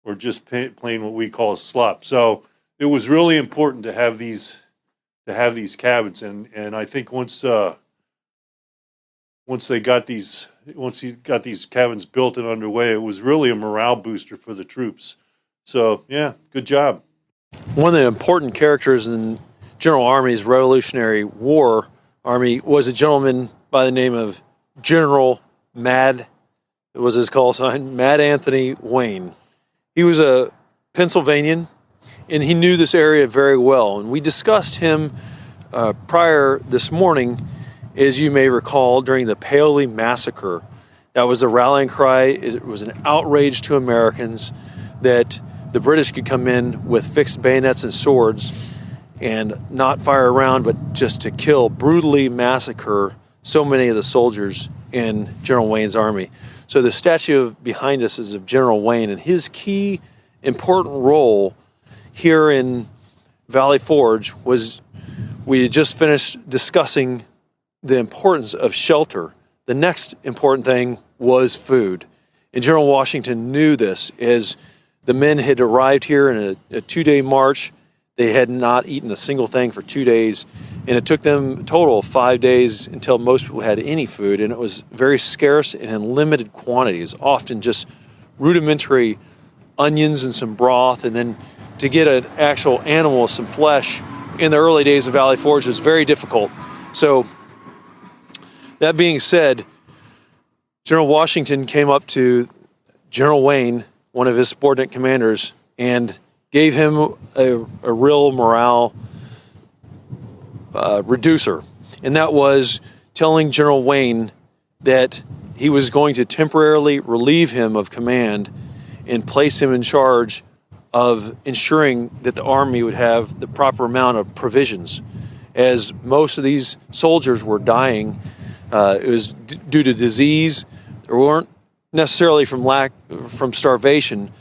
or just plain what we call a slop. So it was really important to have these cabins, and I think once he got these cabins built and underway, it was really a morale booster for the troops. So yeah, good job. One of the important characters in General Army's Revolutionary War Army was a gentleman by the name of General Mad, it was his call sign, Mad Anthony Wayne. He was a Pennsylvanian, and he knew this area very well. And we discussed him prior this morning, as you may recall, during the Paoli Massacre. That was the rallying cry. It was an outrage to Americans that the British could come in with fixed bayonets and swords and not fire around, but just to kill, brutally massacre so many of the soldiers in General Wayne's army. So the statue behind us is of General Wayne, and his key important role here in Valley Forge was, we had just finished discussing the importance of shelter. The next important thing was food. And General Washington knew this, as the men had arrived here in a 2-day march. They had not eaten a single thing for 2 days, and it took them a total of 5 days until most people had any food, and it was very scarce and in limited quantities, often just rudimentary onions and some broth, and then to get an actual animal, some flesh, in the early days of Valley Forge was very difficult. So that being said, General Washington came up to General Wayne, one of his subordinate commanders, and gave him a real morale reducer. And that was telling General Wayne that he was going to temporarily relieve him of command and place him in charge of ensuring that the Army would have the proper amount of provisions. As most of these soldiers were dying, it was due to disease. They weren't necessarily from starvation,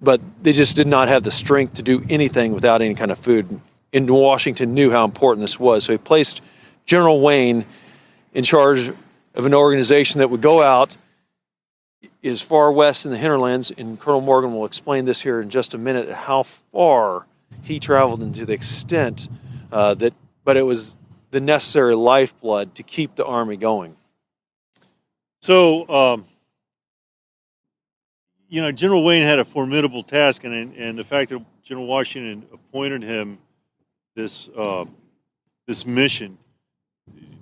but they just did not have the strength to do anything without any kind of food. And Washington knew how important this was, so he placed General Wayne in charge of an organization that would go out as far west in the hinterlands, and Colonel Morgan will explain this here in just a minute, how far he traveled and to the extent but it was the necessary lifeblood to keep the Army going. So, General Wayne had a formidable task, and the fact that General Washington appointed him this mission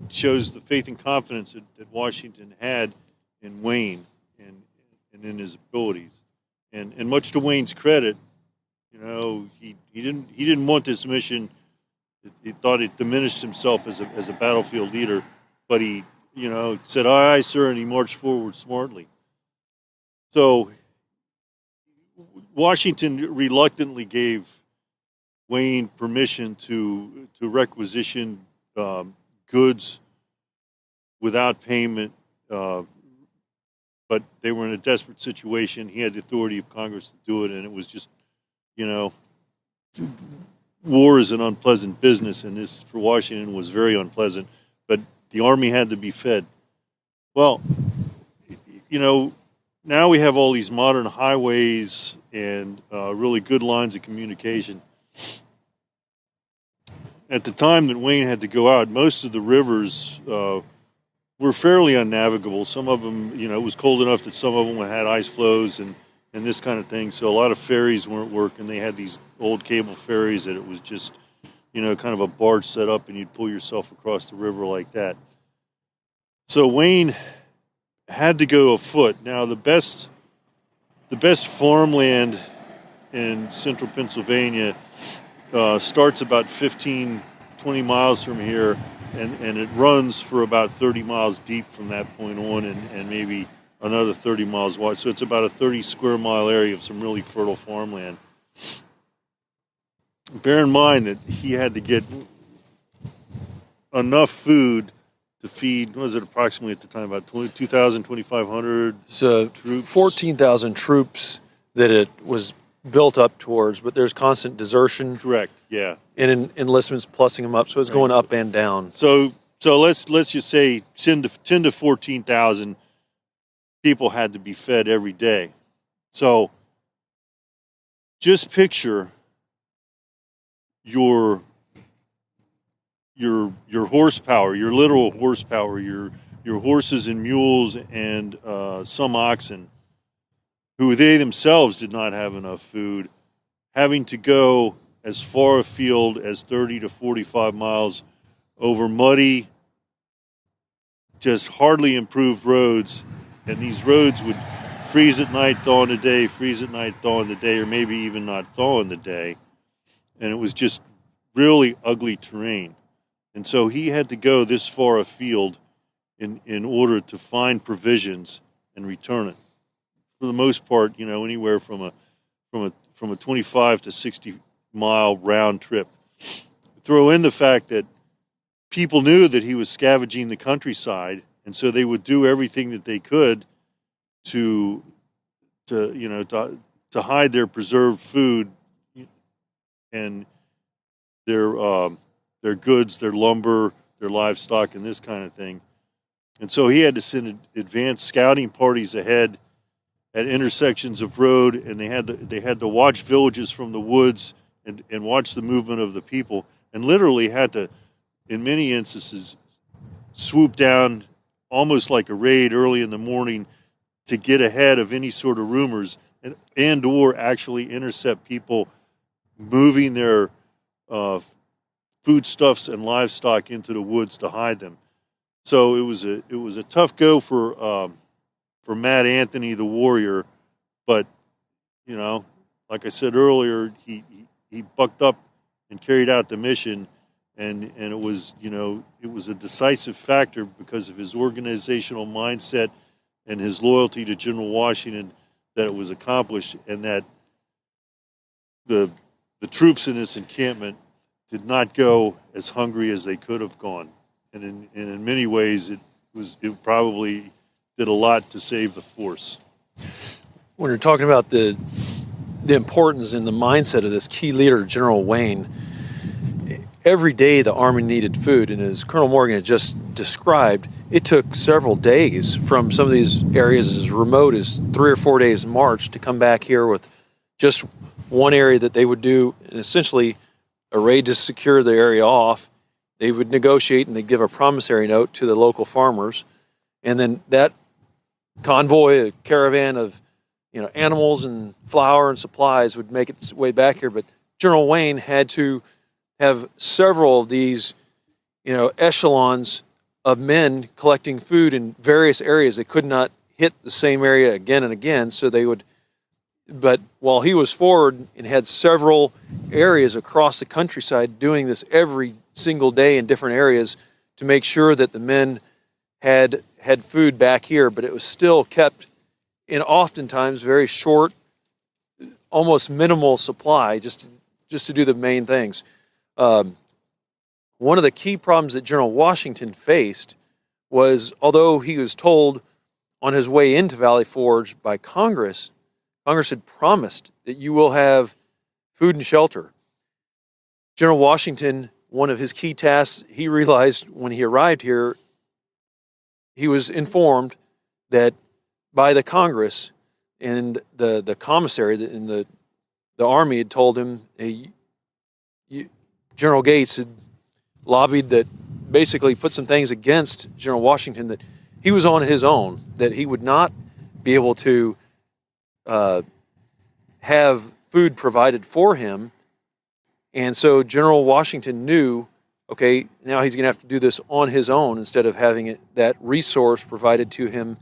shows the faith and confidence that Washington had in Wayne and in his abilities. And much to Wayne's credit, he didn't want this mission. He thought it diminished himself as a battlefield leader, but he said, "Aye, aye, sir," and he marched forward smartly. So Washington reluctantly gave Wayne permission to requisition goods without payment, but they were in a desperate situation. He had the authority of Congress to do it, and it was just, war is an unpleasant business, and this for Washington was very unpleasant, but the Army had to be fed. Well, now we have all these modern highways and really good lines of communication. At the time that Wayne had to go out, most of the rivers were fairly unnavigable. Some of them, it was cold enough that some of them had ice flows and this kind of thing. So a lot of ferries weren't working. They had these old cable ferries that it was just, kind of a barge set up, and you'd pull yourself across the river like that. So Wayne had to go afoot. Now the best farmland in central Pennsylvania starts about 15, 20 miles from here, and it runs for about 30 miles deep from that point on, and maybe another 30 miles wide. So it's about a 30 square mile area of some really fertile farmland. Bear in mind that he had to get enough food to feed, what was it approximately at the time, about 2,000, 2,500 So troops? 14,000 troops that it was built up towards, but there's constant desertion Correct, yeah. and enlistments plussing them up, so it's going Right, up and down. So let's just say 10 to 14,000 people had to be fed every day. So just picture your horsepower, your literal horsepower, your horses and mules and some oxen, who they themselves did not have enough food, having to go as far afield as 30 to 45 miles over muddy, just hardly improved roads, and these roads would freeze at night, thaw in the day, freeze at night, thaw in the day, or maybe even not thaw in the day, and it was just really ugly terrain. And so he had to go this far afield in order to find provisions and return it. For the most part, anywhere from a 25 to 60 mile round trip. Throw in the fact that people knew that he was scavenging the countryside, and so they would do everything that they could to hide their preserved food and their goods, their lumber, their livestock, and this kind of thing. And so he had to send advanced scouting parties ahead at intersections of road, and they had to watch villages from the woods and watch the movement of the people, and literally had to, in many instances, swoop down almost like a raid early in the morning to get ahead of any sort of rumors and or actually intercept people moving their foodstuffs and livestock into the woods to hide them. So it was a tough go for Matt Anthony, the warrior, but like I said earlier, he bucked up and carried out the mission, and it was a decisive factor because of his organizational mindset and his loyalty to General Washington that it was accomplished, and that the troops in this encampment did not go as hungry as they could have gone, and in many ways it probably did a lot to save the force. When you're talking about the importance and the mindset of this key leader, General Wayne, every day the Army needed food, and as Colonel Morgan had just described, it took several days from some of these areas as remote as 3 or 4 days march to come back here with just one area that they would do, and essentially a raid to secure the area off. They would negotiate and they'd give a promissory note to the local farmers, and then that convoy, a caravan of animals and flour and supplies would make its way back here. But General Wayne had to have several of these echelons of men collecting food in various areas. They could not hit the same area again and again, so they would, but while he was forward and had several areas across the countryside doing this every single day in different areas to make sure that the men had food back here, but it was still kept in oftentimes very short, almost minimal supply, just to do the main things. One of the key problems that General Washington faced was, although he was told on his way into Valley Forge by Congress had promised that you will have food and shelter. General Washington, one of his key tasks, he realized when he arrived here, he was informed that by the Congress and the commissary in the Army had told him, hey, General Gates had lobbied that basically put some things against General Washington, that he was on his own, that he would not be able to have food provided for him. And so General Washington knew, okay, now he's going to have to do this on his own instead of having that resource provided to him,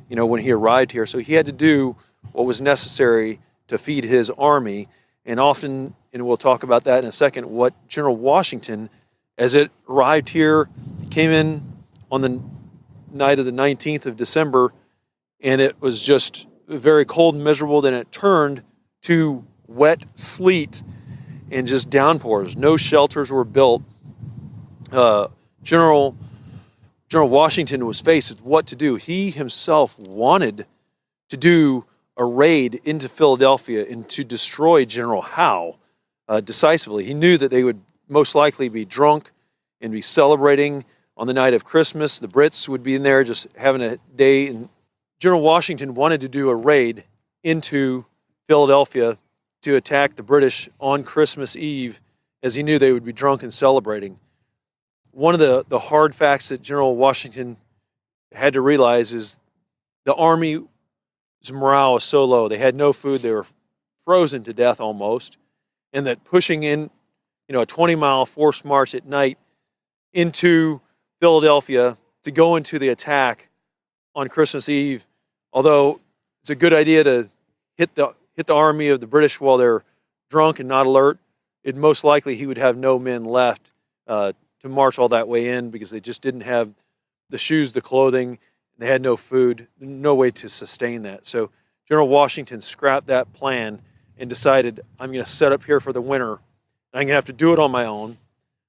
when he arrived here. So he had to do what was necessary to feed his army. And often, and we'll talk about that in a second, what General Washington, as it arrived here, came in on the night of the 19th of December, and it was just very cold and miserable. Then it turned to wet sleet and just downpours. No shelters were built. General Washington was faced with what to do. He himself wanted to do a raid into Philadelphia and to destroy General Howe decisively. He knew that they would most likely be drunk and be celebrating on the night of Christmas. The Brits would be in there just having a day. And General Washington wanted to do a raid into Philadelphia to attack the British on Christmas Eve, as he knew they would be drunk and celebrating. One of the hard facts that General Washington had to realize is the Army's morale was so low. They had no food. They were frozen to death almost. And that pushing in, a 20-mile forced march at night into Philadelphia to go into the attack on Christmas Eve, although it's a good idea to hit the army of the British while they're drunk and not alert, it most likely he would have no men left to march all that way in, because they just didn't have the shoes, the clothing, they had no food, no way to sustain that. So General Washington scrapped that plan and decided, I'm going to set up here for the winter, and I'm going to have to do it on my own.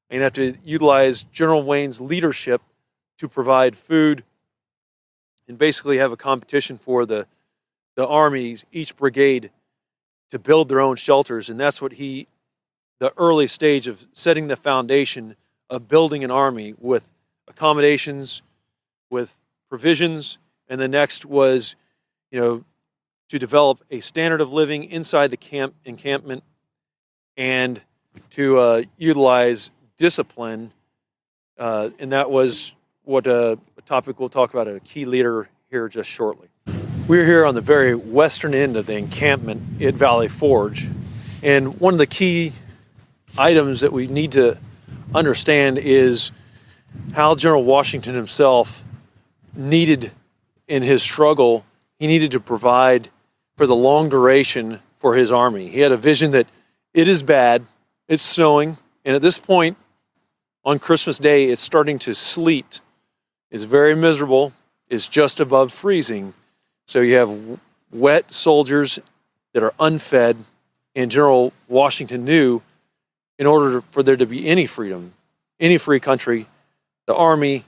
I'm going to have to utilize General Wayne's leadership to provide food and basically have a competition for the armies, each brigade, to build their own shelters. And that's what the early stage of setting the foundation of building an army with accommodations, with provisions, and the next was, to develop a standard of living inside the encampment and to utilize discipline. And that was what a topic we'll talk about, a key leader here just shortly. We're here on the very western end of the encampment at Valley Forge. And one of the key items that we need to understand is how General Washington himself needed, in his struggle, he needed to provide for the long duration for his army. He had a vision that it is bad, it's snowing, and at this point on Christmas Day, it's starting to sleet. It's very miserable. It's just above freezing. So you have wet soldiers that are unfed, and General Washington knew in order for there to be any freedom, any free country, the army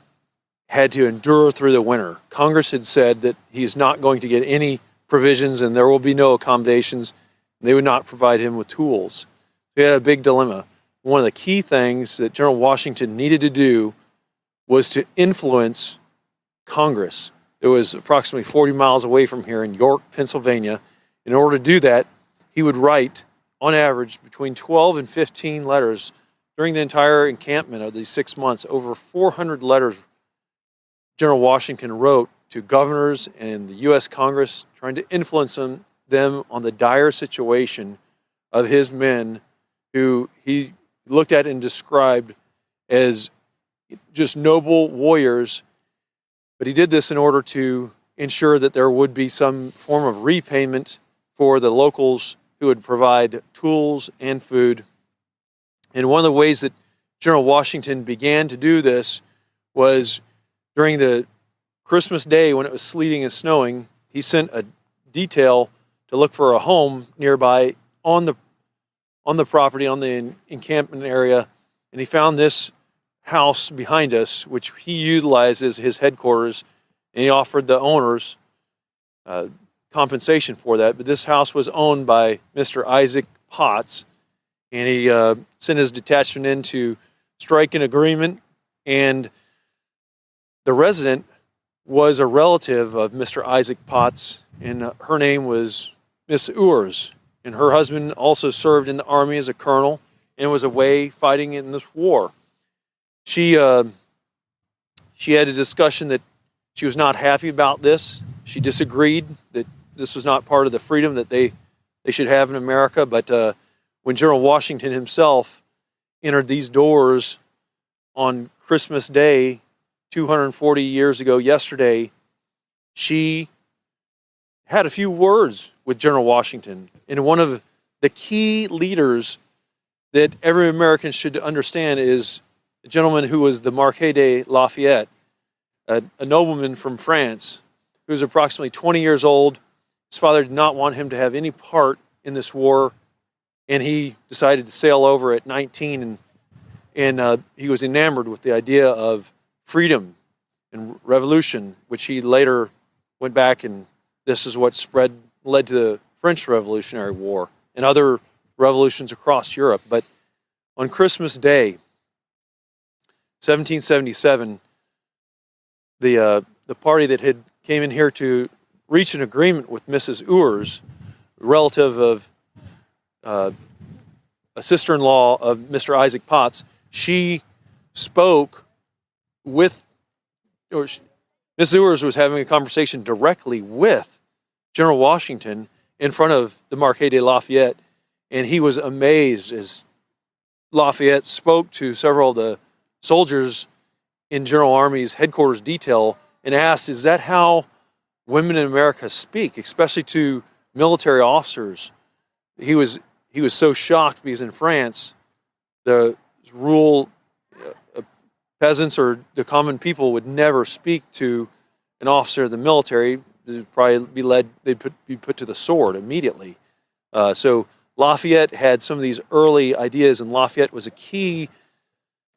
had to endure through the winter. Congress had said that he's not going to get any provisions and there will be no accommodations. They would not provide him with tools. He had a big dilemma. One of the key things that General Washington needed to do was to influence Congress. It was approximately 40 miles away from here in York, Pennsylvania. In order to do that, he would write, on average, between 12 and 15 letters during the entire encampment of these 6 months. Over 400 letters General Washington wrote to governors and the U.S. Congress, trying to influence them on the dire situation of his men, who he looked at and described as just noble warriors. But he did this in order to ensure that there would be some form of repayment for the locals who would provide tools and food. And one of the ways that General Washington began to do this was during the Christmas Day, when it was sleeting and snowing, he sent a detail to look for a home nearby on the property, on the encampment area, and he found this house behind us, which he utilized as his headquarters, and he offered the owners compensation for that. But this house was owned by Mr. Isaac Potts, and he sent his detachment in to strike an agreement, and the resident was a relative of Mr. Isaac Potts, and her name was Miss Urs, and her husband also served in the army as a colonel and was away fighting in this war. She had a discussion that she was not happy about this. She disagreed that this was not part of the freedom that they should have in America. But when General Washington himself entered these doors on Christmas Day, 240 years ago yesterday, she had a few words with General Washington. And one of the key leaders that every American should understand is a gentleman who was the Marquis de Lafayette, a nobleman from France, who was approximately 20 years old. His father did not want him to have any part in this war, and he decided to sail over at 19 and he was enamored with the idea of freedom and revolution, which he later went back, and this is what led to the French Revolutionary War and other revolutions across Europe. But on Christmas Day, 1777, the party that had came in here to reach an agreement with Mrs. Urs, relative of a sister-in-law of Mr. Isaac Potts, she spoke with, Mrs. Urs was having a conversation directly with General Washington in front of the Marquis de Lafayette, and he was amazed as Lafayette spoke to several of the soldiers in General Army's headquarters detail and asked, "Is that how women in America speak, especially to military officers?" He was so shocked because in France, the rural peasants or the common people would never speak to an officer of the military. They'd probably they'd be put to the sword immediately. So Lafayette had some of these early ideas, and Lafayette was a key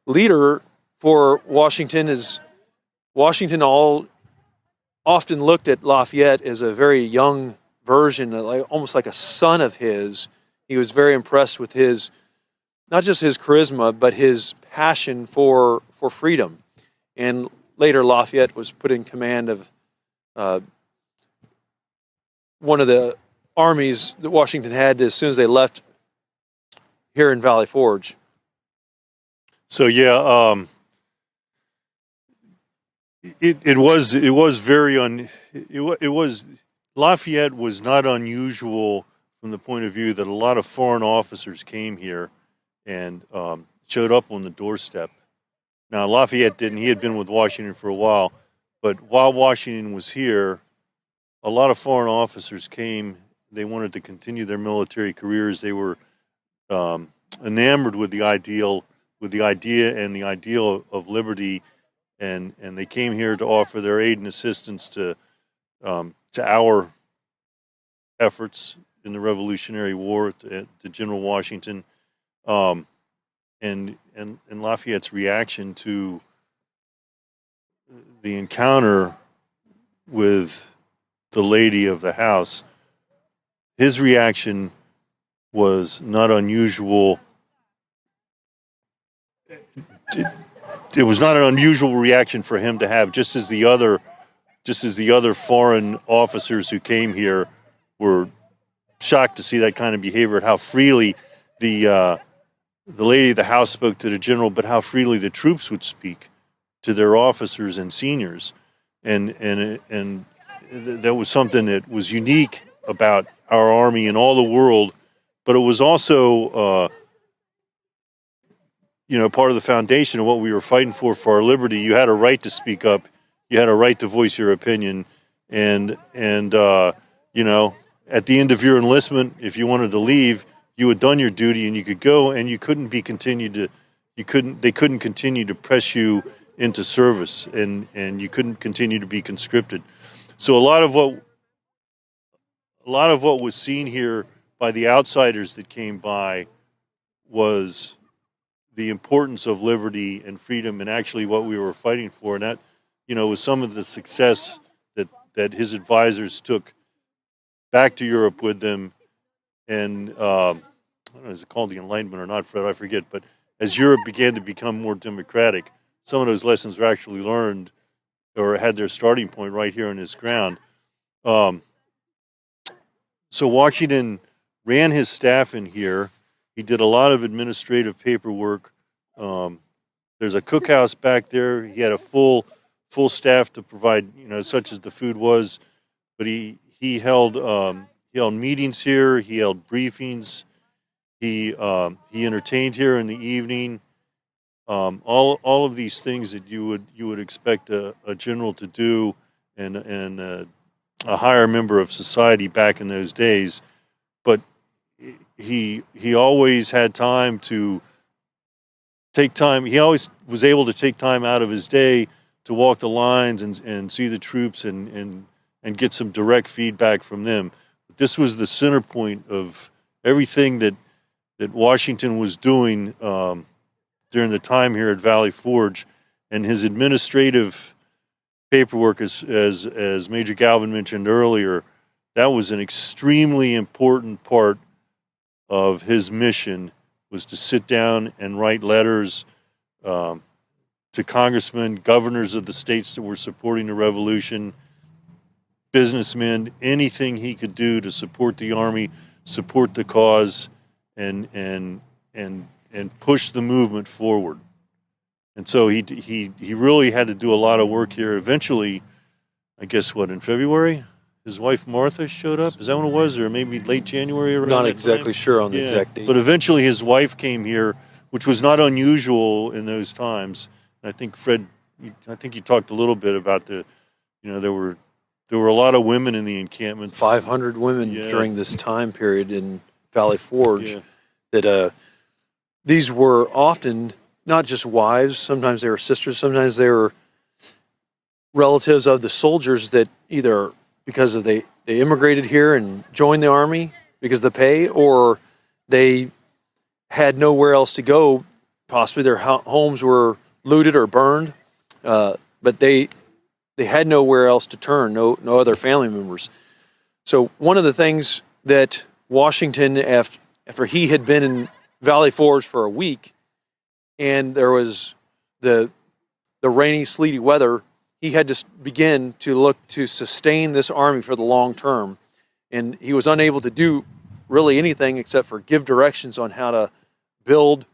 leader for Washington. As Washington often looked at Lafayette as a very young version, almost like a son of his. He was very impressed with not just his charisma, but his passion for freedom. And later, Lafayette was put in command of one of the armies that Washington had as soon as they left here in Valley Forge. So yeah, it was Lafayette was not unusual from the point of view that a lot of foreign officers came here and showed up on the doorstep. Now Lafayette didn't; he had been with Washington for a while, but while Washington was here, a lot of foreign officers came. They wanted to continue their military careers. They were enamored with the idea and the ideal of liberty, and they came here to offer their aid and assistance to our efforts in the Revolutionary War, to General Washington, and Lafayette's reaction to the encounter with the lady of the house. His reaction was not unusual. It was not an unusual reaction for him to have, just as the other foreign officers who came here were shocked to see that kind of behavior, how freely the lady of the house spoke to the general, but how freely the troops would speak to their officers and seniors, and that was something that was unique about our army in all the world, but it was also part of the foundation of what we were fighting for our liberty. You had a right to speak up, you had a right to voice your opinion, and at the end of your enlistment, if you wanted to leave, you had done your duty and you could go, and they couldn't continue to press you into service, and you couldn't continue to be conscripted. So a lot of what was seen here by the outsiders that came by was the importance of liberty and freedom, and actually what we were fighting for. And that, was some of the success that his advisors took back to Europe with them. And I don't know, is it called the Enlightenment or not, Fred? I forget. But as Europe began to become more democratic, some of those lessons were actually learned or had their starting point right here on this ground. So Washington ran his staff in here. He did a lot of administrative paperwork. There's a cookhouse back there. He had a full staff to provide, such as the food was. But he held meetings here. He held briefings. He entertained here in the evening. All of these things that you would expect a general to do, and a higher member of society back in those days. But he always had time to take time. He always was able to take time out of his day to walk the lines and see the troops and get some direct feedback from them. But this was the center point of everything that Washington was doing during the time here at Valley Forge, and his administrative paperwork, as Major Galvin mentioned earlier, that was an extremely important part of his mission, was to sit down and write letters to congressmen, governors of the states that were supporting the revolution, businessmen, anything he could do to support the Army, support the cause, and push the movement forward. And so he really had to do a lot of work here. Eventually, I guess in February, his wife Martha showed up. Is that when it was, or maybe late January? Around Not that exactly time? sure on the Yeah. exact date. But eventually, his wife came here, which was not unusual in those times. And I think Fred, you talked a little bit about there were a lot of women in the encampment. 500 women during this time period in Valley Forge. That these were often not just wives. Sometimes they were sisters. Sometimes they were relatives of the soldiers that either because of they immigrated here and joined the Army because of the pay, or they had nowhere else to go. Possibly their homes were looted or burned, but they had nowhere else to turn, no other family members. So one of the things that Washington, after he had been in Valley Forge for a week, and there was the rainy, sleety weather, he had to begin to look to sustain this army for the long term. And he was unable to do really anything except for give directions on how to build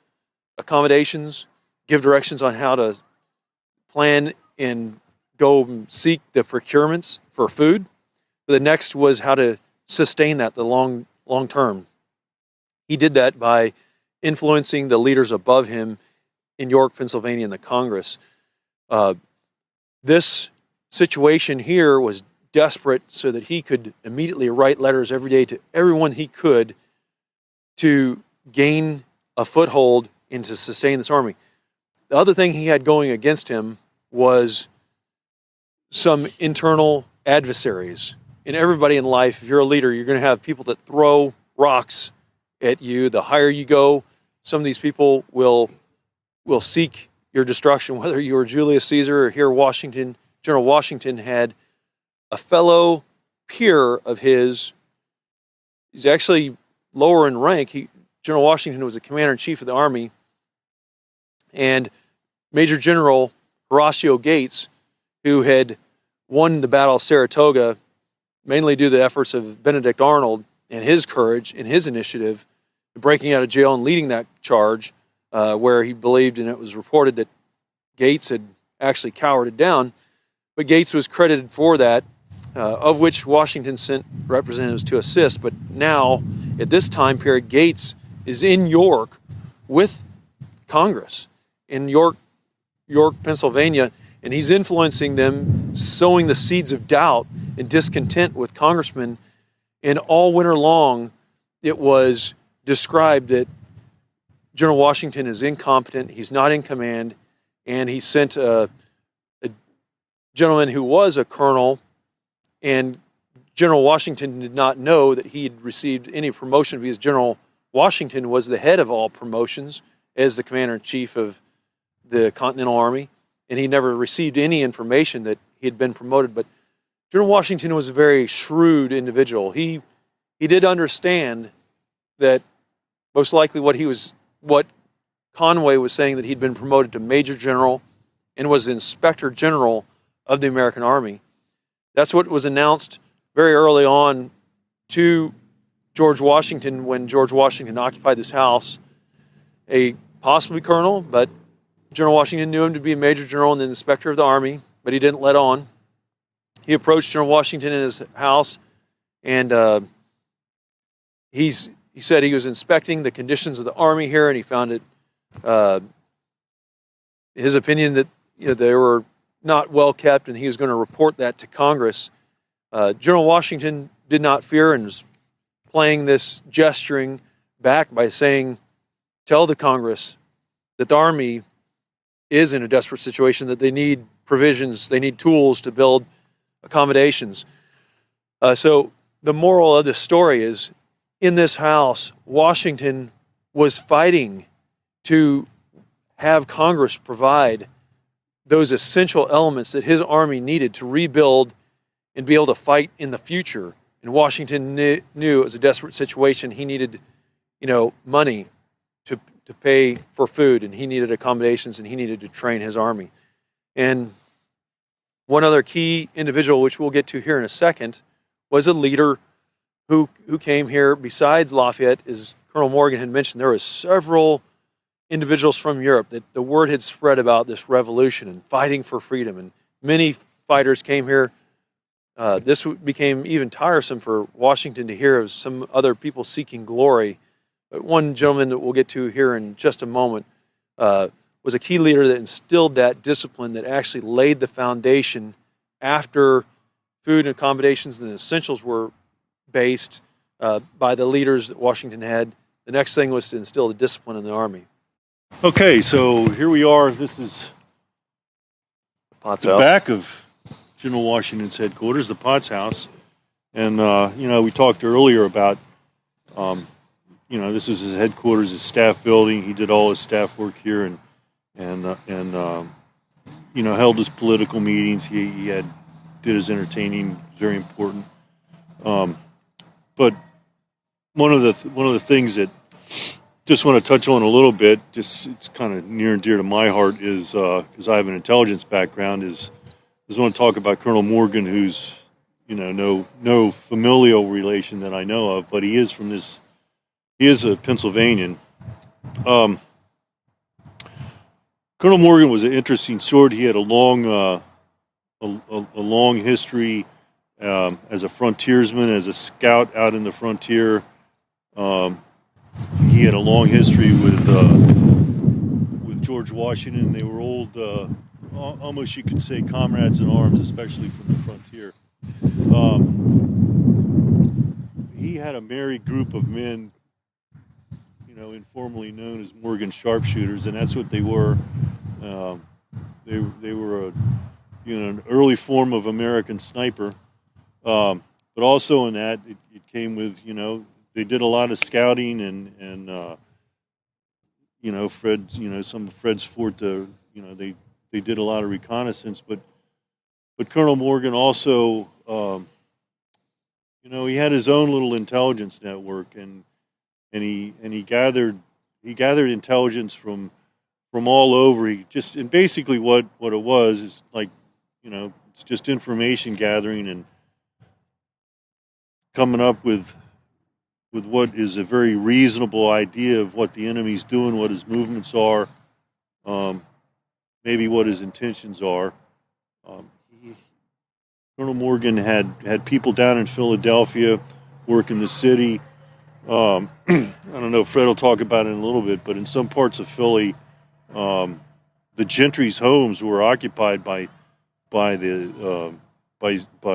accommodations, give directions on how to plan and go and seek the procurements for food. But the next was how to sustain that the long term. He did that by influencing the leaders above him in York, Pennsylvania, in the Congress. This situation here was desperate so that he could immediately write letters every day to everyone he could to gain a foothold and to sustain this army. The other thing he had going against him was some internal adversaries. And everybody in life, if you're a leader, you're going to have people that throw rocks at you. The higher you go, some of these people will seek your destruction, whether you were Julius Caesar or here Washington. General Washington had a fellow peer of his. He's actually lower in rank. General Washington was the commander-in-chief of the Army. And Major General Horatio Gates, who had won the Battle of Saratoga, mainly due to the efforts of Benedict Arnold and his courage and his initiative, breaking out of jail and leading that charge, where he believed, and it was reported that Gates had actually cowered down, but Gates was credited for that, of which Washington sent representatives to assist. But now, at this time period, Gates is in York with Congress in York, Pennsylvania, and he's influencing them, sowing the seeds of doubt and discontent with congressmen. And all winter long, it was described that General Washington is incompetent, he's not in command, and he sent a gentleman who was a colonel, and General Washington did not know that he had received any promotion because General Washington was the head of all promotions as the commander-in-chief of the Continental Army, and he never received any information that he had been promoted. But General Washington was a very shrewd individual. He did understand that most likely what Conway was saying, that he'd been promoted to Major General and was the Inspector General of the American Army. That's what was announced very early on to George Washington when George Washington occupied this house. A possibly colonel, but General Washington knew him to be a Major General and the Inspector of the Army, but he didn't let on. He approached General Washington in his house, and he said he was inspecting the conditions of the Army here, and he found it his opinion that they were not well kept, and he was going to report that to Congress. General Washington did not fear and was playing this gesturing back by saying, tell the Congress that the Army is in a desperate situation, that they need provisions, they need tools to build accommodations. So the moral of this story is, in this house, Washington was fighting to have Congress provide those essential elements that his army needed to rebuild and be able to fight in the future. And Washington knew it was a desperate situation. He needed, money to pay for food, and he needed accommodations, and he needed to train his army. And one other key individual, which we'll get to here in a second, was a leader who came here besides Lafayette. As Colonel Morgan had mentioned, there were several individuals from Europe that the word had spread about this revolution and fighting for freedom, and many fighters came here. This became even tiresome for Washington to hear of some other people seeking glory. But one gentleman that we'll get to here in just a moment was a key leader that instilled that discipline that actually laid the foundation after food and accommodations and the essentials were based by the leaders that Washington had. The next thing was to instill the discipline in the army. Okay, so here we are. This is Potts the House. back of General Washington's headquarters, the Potts House. And, we talked earlier about, this is his headquarters, his staff building. He did all his staff work here and held his political meetings. He did his entertaining, very important. But one of the things that just want to touch on a little bit, just it's kind of near and dear to my heart, is because I have an intelligence background, is want to talk about Colonel Morgan, who's no familial relation that I know of, but he is a Pennsylvanian. Colonel Morgan was an interesting sort. He had a long history as a frontiersman, as a scout out in the frontier. He had a long history with George Washington. They were old, almost you could say, comrades in arms, especially from the frontier. He had a merry group of men, informally known as Morgan sharpshooters, and that's what they were. They were an early form of American sniper, but also in that it came with they did a lot of scouting and Fred, some of Fred's fort, they did a lot of reconnaissance, but Colonel Morgan also, he had his own little intelligence network, and he gathered intelligence from all over. And basically what it was is like, it's just information gathering and coming up with what is a very reasonable idea of what the enemy's doing, what his movements are, maybe what his intentions are. Colonel Morgan had people down in Philadelphia work in the city. I don't know, Fred will talk about it in a little bit, but in some parts of Philly, the gentry's homes were occupied by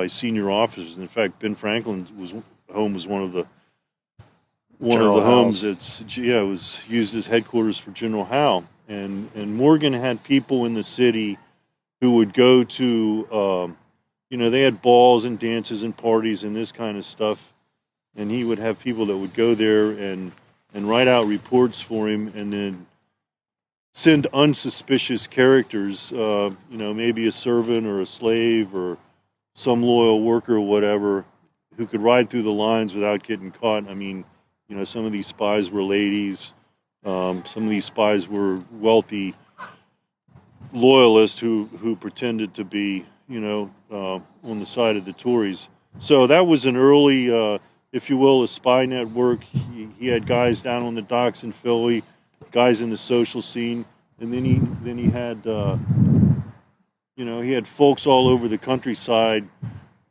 senior officers. In fact, Ben Franklin's home was one of the homes that was used as headquarters for General Howe. And Morgan had people in the city who would go to they had balls and dances and parties and this kind of stuff, and he would have people that would go there and write out reports for him, and then send unsuspicious characters, maybe a servant or a slave or some loyal worker or whatever, who could ride through the lines without getting caught. I mean, some of these spies were ladies. Some of these spies were wealthy loyalists who pretended to be, on the side of the Tories. So that was an early, if you will, a spy network. He had guys down on the docks in Philly, guys in the social scene, and then he had, he had folks all over the countryside,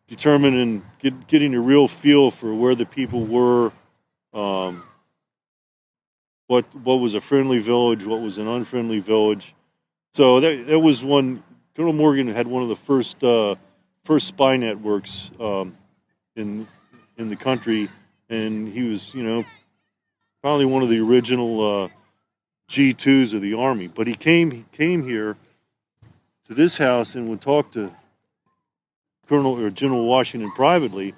determining, getting a real feel for where the people were, what was a friendly village, what was an unfriendly village. So that was one. Colonel Morgan had one of the first spy networks in the country, and he was probably one of the original G2s of the Army. But he came here to this house and would talk to General Washington privately.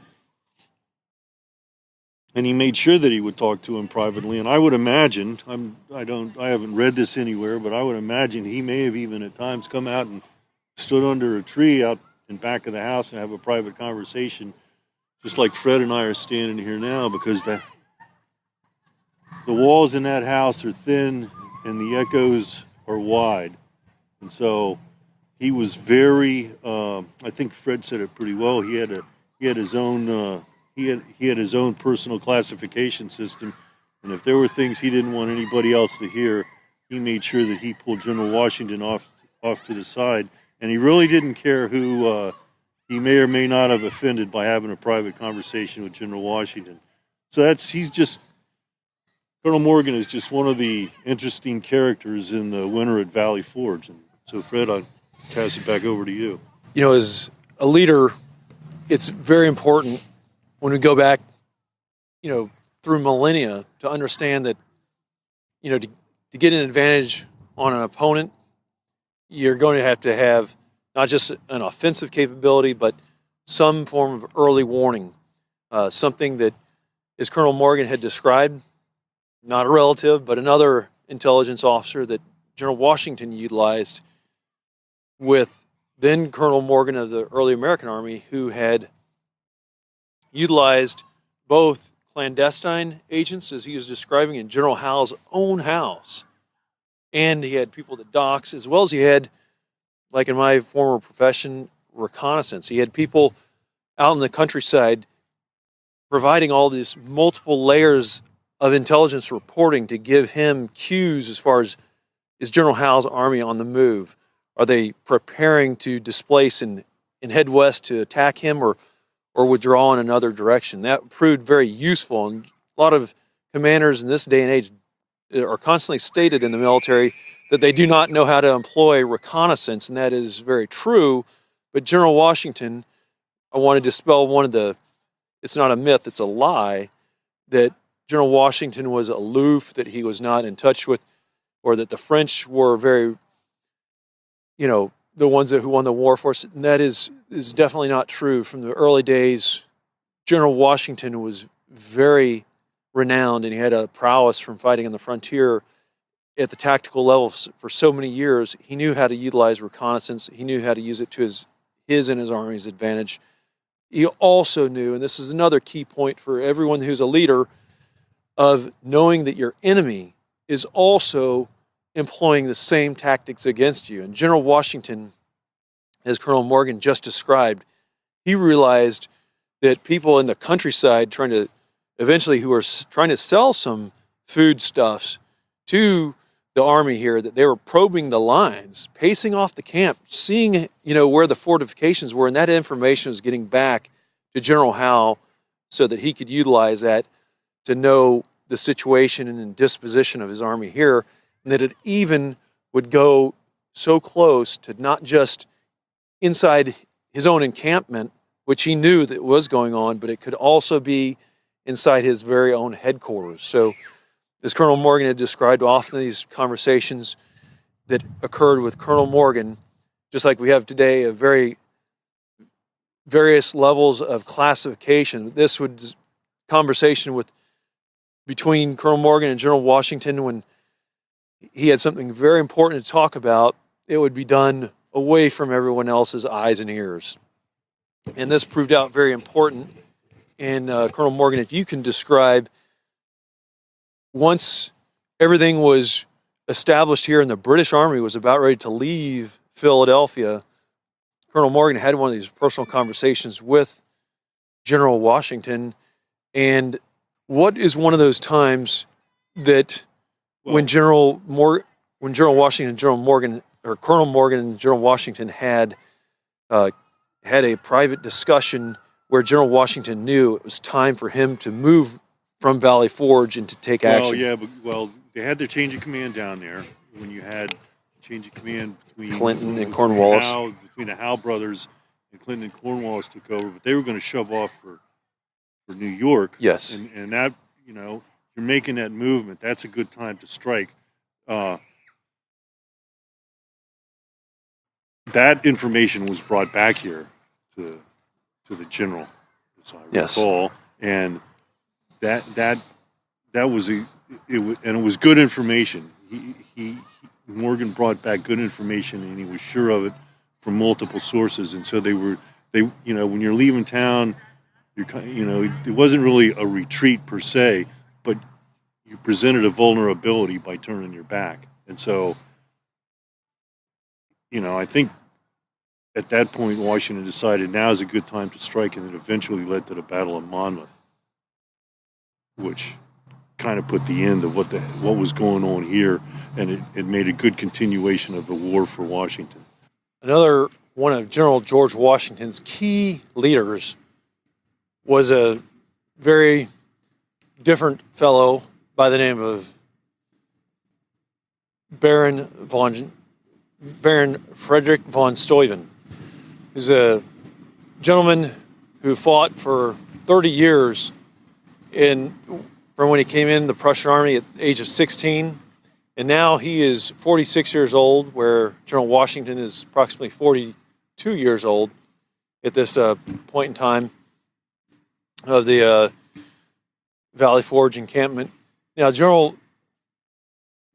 and he made sure that he would talk to him privately. And I would imagine, I haven't read this anywhere, but I would imagine he may have even at times come out and stood under a tree out in back of the house and have a private conversation, just like Fred and I are standing here now, because the walls in that house are thin and the echoes are wide. And so he was very, I think Fred said it pretty well. He had his own, he had his own personal classification system. And if there were things he didn't want anybody else to hear, he made sure that he pulled General Washington off to the side. And he really didn't care who he may or may not have offended by having a private conversation with General Washington. So Colonel Morgan is just one of the interesting characters in the winter at Valley Forge. And so, Fred, I'll pass it back over to you. You know, as a leader, it's very important when we go back, you know, through millennia to understand that, you know, to get an advantage on an opponent, you're going to have not just an offensive capability, but some form of early warning, something that, as Colonel Morgan had described, not a relative, but another intelligence officer that General Washington utilized with then Colonel Morgan of the early American Army, who had utilized both clandestine agents, as he was describing, in General Howe's own house. And he had people at the docks, as well as he had, like in my former profession, reconnaissance. He had people out in the countryside providing all these multiple layers of intelligence reporting to give him cues as far as, is General Howe's army on the move? Are they preparing to displace and head west to attack him, or withdraw in another direction? That proved very useful. And a lot of commanders in this day and age are constantly stated in the military that they do not know how to employ reconnaissance, and that is very true. But General Washington, I want to dispel it's not a myth, it's a lie, that General Washington was aloof, that he was not in touch with, or that the French were very, you know, the ones who won the war for us. And that is definitely not true. From the early days, General Washington was very renowned, and he had a prowess from fighting on the frontier at the tactical level for so many years. He knew how to utilize reconnaissance. He knew how to use it to his and his army's advantage. He also knew, and this is another key point for everyone who's a leader, of knowing that your enemy is also employing the same tactics against you. And General Washington, as Colonel Morgan just described, he realized that people in the countryside who were trying to sell some foodstuffs to the army here, that they were probing the lines, pacing off the camp, seeing, you know, where the fortifications were, and that information was getting back to General Howe so that he could utilize that to know the situation and disposition of his army here, and that it even would go so close to not just inside his own encampment, which he knew that was going on, but it could also be inside his very own headquarters. So, as Colonel Morgan had described, often these conversations that occurred with Colonel Morgan, just like we have today, of very various levels of classification. This was conversation between Colonel Morgan and General Washington. When he had something very important to talk about, it would be done away from everyone else's eyes and ears. And this proved out very important. And Colonel Morgan, if you can describe, once everything was established here and the British Army was about ready to leave Philadelphia, Colonel Morgan had one of these personal conversations with General Washington. And what is one of those times that when General Washington and General Morgan, or Colonel Morgan and General Washington had a private discussion where General Washington knew it was time for him to move from Valley Forge and to take action? They had their change of command down there. When you had change of command between Clinton and Cornwallis, between the Howe brothers, and Clinton and Cornwallis took over, but they were going to shove off for New York. Yes. And that, you know, you're making that movement. That's a good time to strike. That information was brought back here to the general, as I recall, and that was and it was good information. Morgan brought back good information, and he was sure of it from multiple sources. And so they when you're leaving town, it wasn't really a retreat per se, but you presented a vulnerability by turning your back. And so, I think at that point, Washington decided now is a good time to strike, and it eventually led to the Battle of Monmouth, which kind of put the end of what was going on here, and it made a good continuation of the war for Washington. Another one of General George Washington's key leaders was a very different fellow by the name of Baron Frederick von Steuben. He's a gentleman who fought for 30 years from when he came in the Prussian army at the age of 16, and now he is 46 years old, where General Washington is approximately 42 years old at this point in time of the Valley Forge encampment. Now, General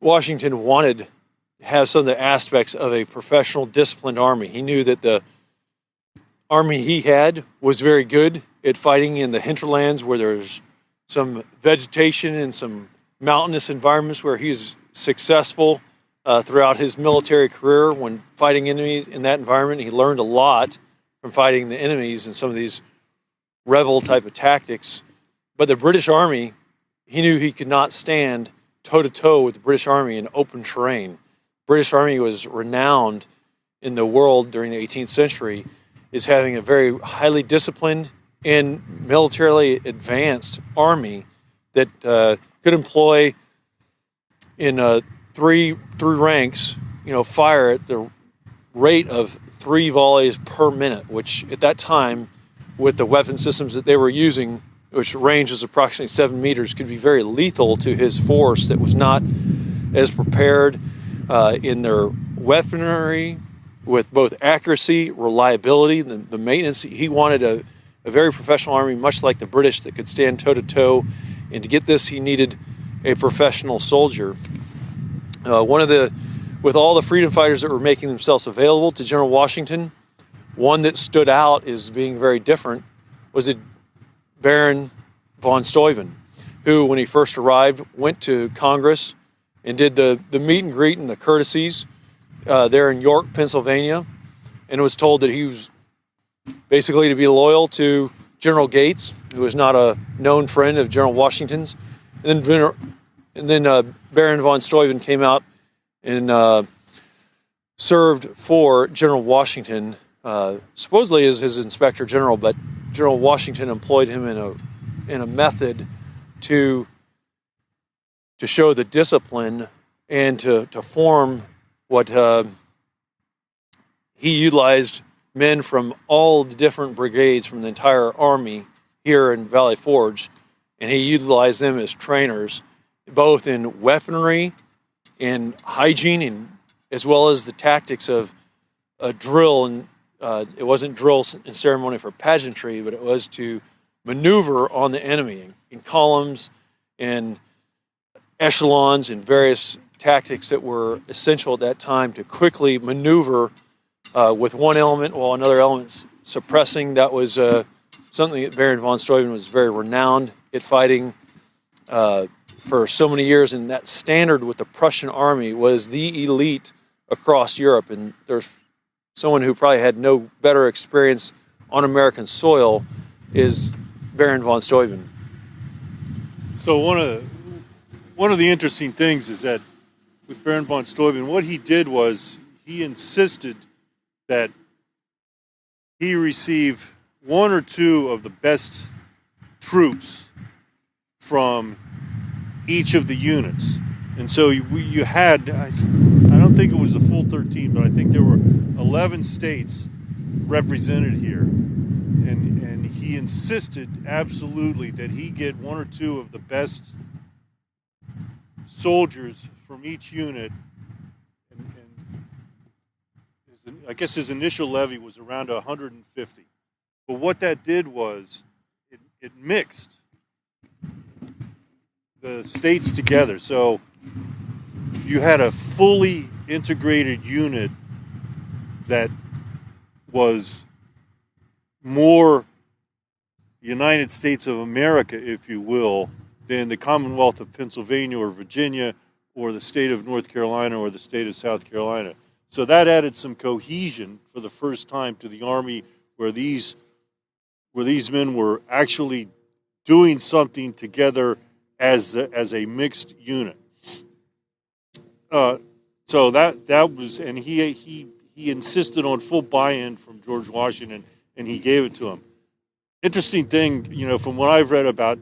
Washington wanted to have some of the aspects of a professional, disciplined army. He knew that the army he had was very good at fighting in the hinterlands, where there's some vegetation and some mountainous environments, where he's successful throughout his military career when fighting enemies in that environment. He learned a lot from fighting the enemies and some of these rebel type of tactics. But the British Army, he knew he could not stand toe-to-toe with the British Army in open terrain. British Army was renowned in the world during the 18th century as having a very highly disciplined and militarily advanced army that could employ in three ranks, fire at the rate of 3 volleys per minute, which at that time, with the weapon systems that they were using, which range is approximately 7 meters, could be very lethal to his force that was not as prepared in their weaponry, with both accuracy, reliability, the maintenance. He wanted a very professional army, much like the British, that could stand toe-to-toe. And to get this, he needed a professional soldier. With all the freedom fighters that were making themselves available to General Washington, one that stood out as being very different was a Baron von Steuben, who, when he first arrived, went to Congress and did the meet and greet and the courtesies there in York, Pennsylvania, and was told that he was basically to be loyal to General Gates, who was not a known friend of General Washington's. And then Baron von Steuben came out and served for General Washington, supposedly as his inspector general, but General Washington employed him in a method to show the discipline and to form what he utilized men from all the different brigades from the entire army here in Valley Forge, and he utilized them as trainers, both in weaponry, in hygiene, and as well as the tactics of a drill. And it wasn't drill and ceremony for pageantry, but it was to maneuver on the enemy in columns and echelons and various tactics that were essential at that time to quickly maneuver with one element while another element's suppressing. That was something that Baron von Steuben was very renowned at fighting for so many years, and that standard with the Prussian army was the elite across Europe. And there's someone who probably had no better experience on American soil is Baron von Steuben. So one of the interesting things is that with Baron von Steuben, what he did was he insisted that he receive 1 or 2 of the best troops from each of the units. And so you had, I don't think it was a full 13, but I think there were 11 states represented here. And he insisted absolutely that he get 1 or 2 of the best soldiers from each unit. And I guess his initial levy was around 150. But what that did was it mixed the states together. So you had a fully integrated unit that was more United States of America, if you will, than the Commonwealth of Pennsylvania or Virginia or the state of North Carolina or the state of South Carolina. So that added some cohesion for the first time to the Army, where these men were actually doing something together as a mixed unit. So that was, and he insisted on full buy-in from George Washington, and he gave it to him. Interesting thing, from what I've read about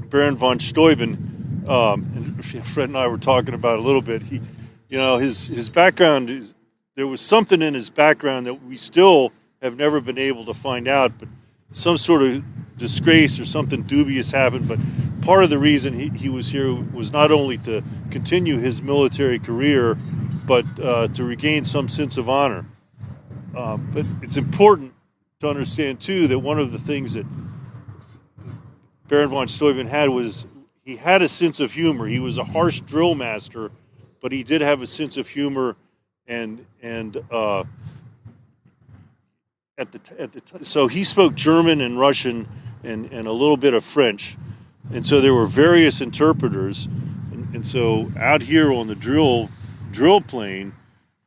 Baron von Steuben, and Fred and I were talking about it a little bit. His background is, there was something in his background that we still have never been able to find out, but some sort of disgrace or something dubious happened. But part of the reason he was here was not only to continue his military career, but to regain some sense of honor. But it's important to understand, too, that one of the things that Baron von Steuben had was he had a sense of humor. He was a harsh drill master, but he did have a sense of humor, and so he spoke German and Russian and a little bit of French, and so there were various interpreters, and so out here on the drill plane,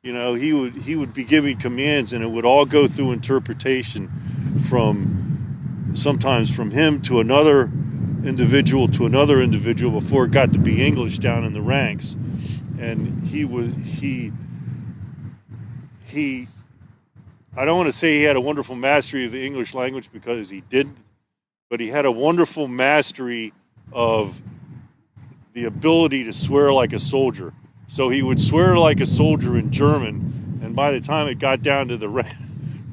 he would be giving commands, and it would all go through interpretation sometimes from him to another individual before it got to be English down in the ranks. And he I don't want to say he had a wonderful mastery of the English language, because he didn't, but he had a wonderful mastery of the ability to swear like a soldier. So he would swear like a soldier in German, and by the time it got down to the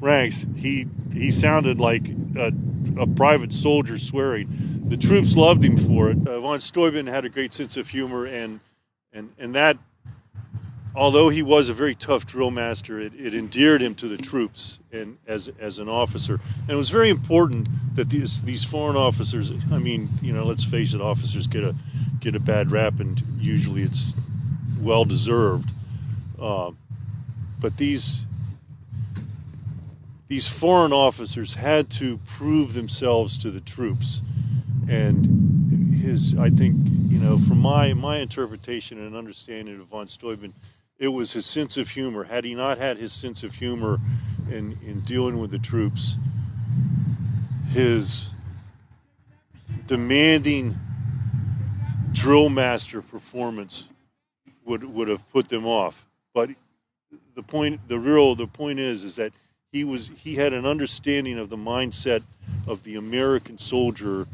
ranks, he sounded like a private soldier swearing. The troops loved him for it. Von Steuben had a great sense of humor, and that, although he was a very tough drill master, it endeared him to the troops and as an officer. And it was very important that these foreign officers, let's face it, officers get a bad rap, and usually it's well deserved. But these foreign officers had to prove themselves to the troops, and I think, from my interpretation and understanding of von Steuben, it was his sense of humor. Had he not had his sense of humor in dealing with the troops, his demanding drill master performance would have put them off. But the point is that he had an understanding of the mindset of the American soldier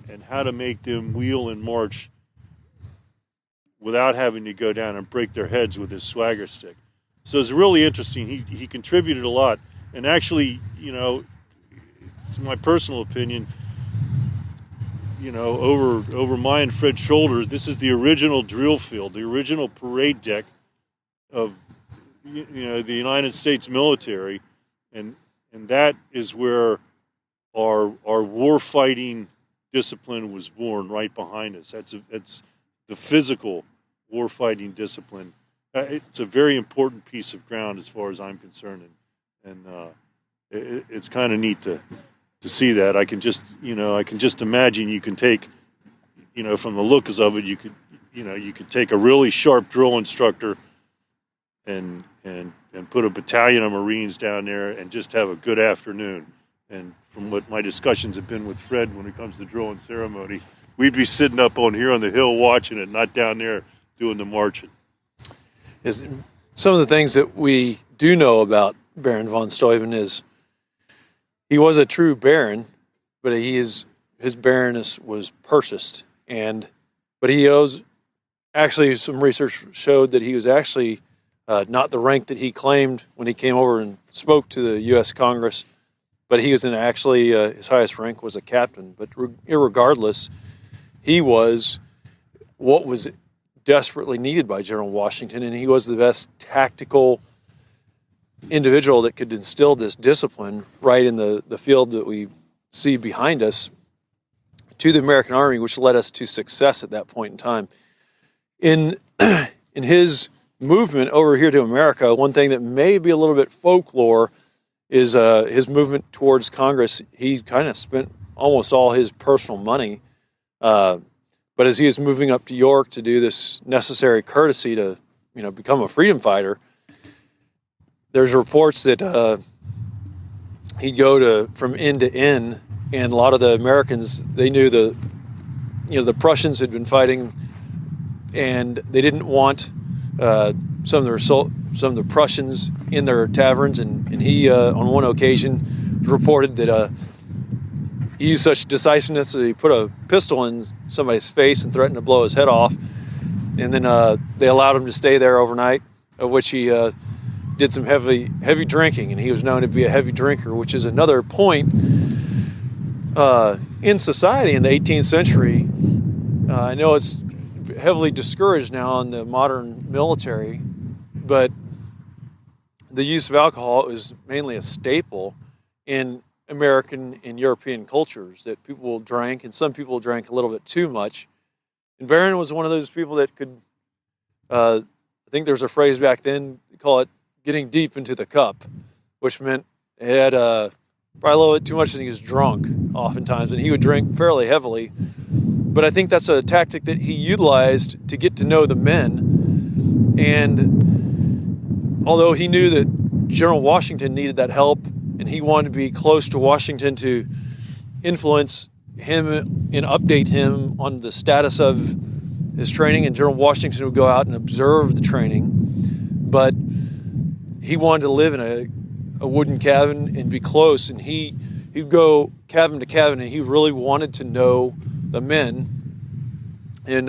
and how to make them wheel and march without having to go down and break their heads with his swagger stick. So it's really interesting. He contributed a lot. And actually, it's my personal opinion, over my and Fred's shoulders, this is the original drill field, the original parade deck of the United States military, and that is where our war fighting discipline was born, right behind us. That's the physical war fighting discipline. It's a very important piece of ground as far as I'm concerned, and it's kind of neat to see that. I can just imagine you can take, from the looks of it, you could take a really sharp drill instructor and put a battalion of Marines down there and just have a good afternoon. And from what my discussions have been with Fred when it comes to drill and ceremony, we'd be sitting up on here on the hill watching it, not down there doing the marching. Some of the things that we do know about Baron von Steuben is he was a true baron, but his baronness was purchased, but he owes, actually some research showed that he was actually not the rank that he claimed when he came over and spoke to the U.S. Congress, but he was his highest rank was a captain. But irregardless, he was what was desperately needed by General Washington, and he was the best tactical individual that could instill this discipline right in the field that we see behind us to the American Army, which led us to success at that point in time. In his movement over here to America, one thing that may be a little bit folklore is his movement towards Congress. He kind of spent almost all his personal money, but as he was moving up to York to do this necessary courtesy to, become a freedom fighter, there's reports that he'd go from inn to inn, and a lot of the Americans, they knew the Prussians had been fighting, and they didn't want some of the Prussians in their taverns, and he on one occasion reported that he used such decisiveness that he put a pistol in somebody's face and threatened to blow his head off, and then they allowed him to stay there overnight, of which he did some heavy drinking, and he was known to be a heavy drinker, which is another point in society in the 18th century. I know it's heavily discouraged now in the modern military, but the use of alcohol is mainly a staple in American and European cultures, that people drank, and some people drank a little bit too much. And Barron was one of those people that could, I think there's a phrase back then, they call it getting deep into the cup, which meant it had probably a little bit too much and he was drunk oftentimes, and he would drink fairly heavily. But I think that's a tactic that he utilized to get to know the men. And although he knew that General Washington needed that help, and he wanted to be close to Washington to influence him and update him on the status of his training, and General Washington would go out and observe the training, but he wanted to live in a wooden cabin and be close, and he'd go cabin to cabin, and he really wanted to know the men. And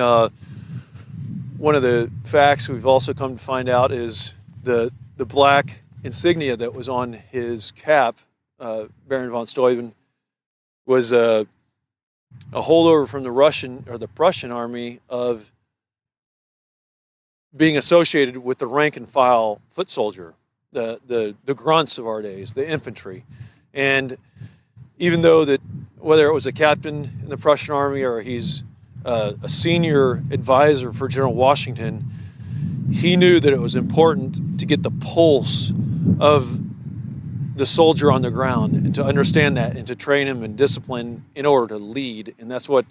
one of the facts we've also come to find out is the black insignia that was on his cap, Baron von Steuben, was a holdover from the Prussian army of being associated with the rank and file foot soldier, the grunts of our days, the infantry. And even though that, whether it was a captain in the Prussian army or he's a senior advisor for General Washington, he knew that it was important to get the pulse of the soldier on the ground and to understand that and to train him and discipline in order to lead. And that's what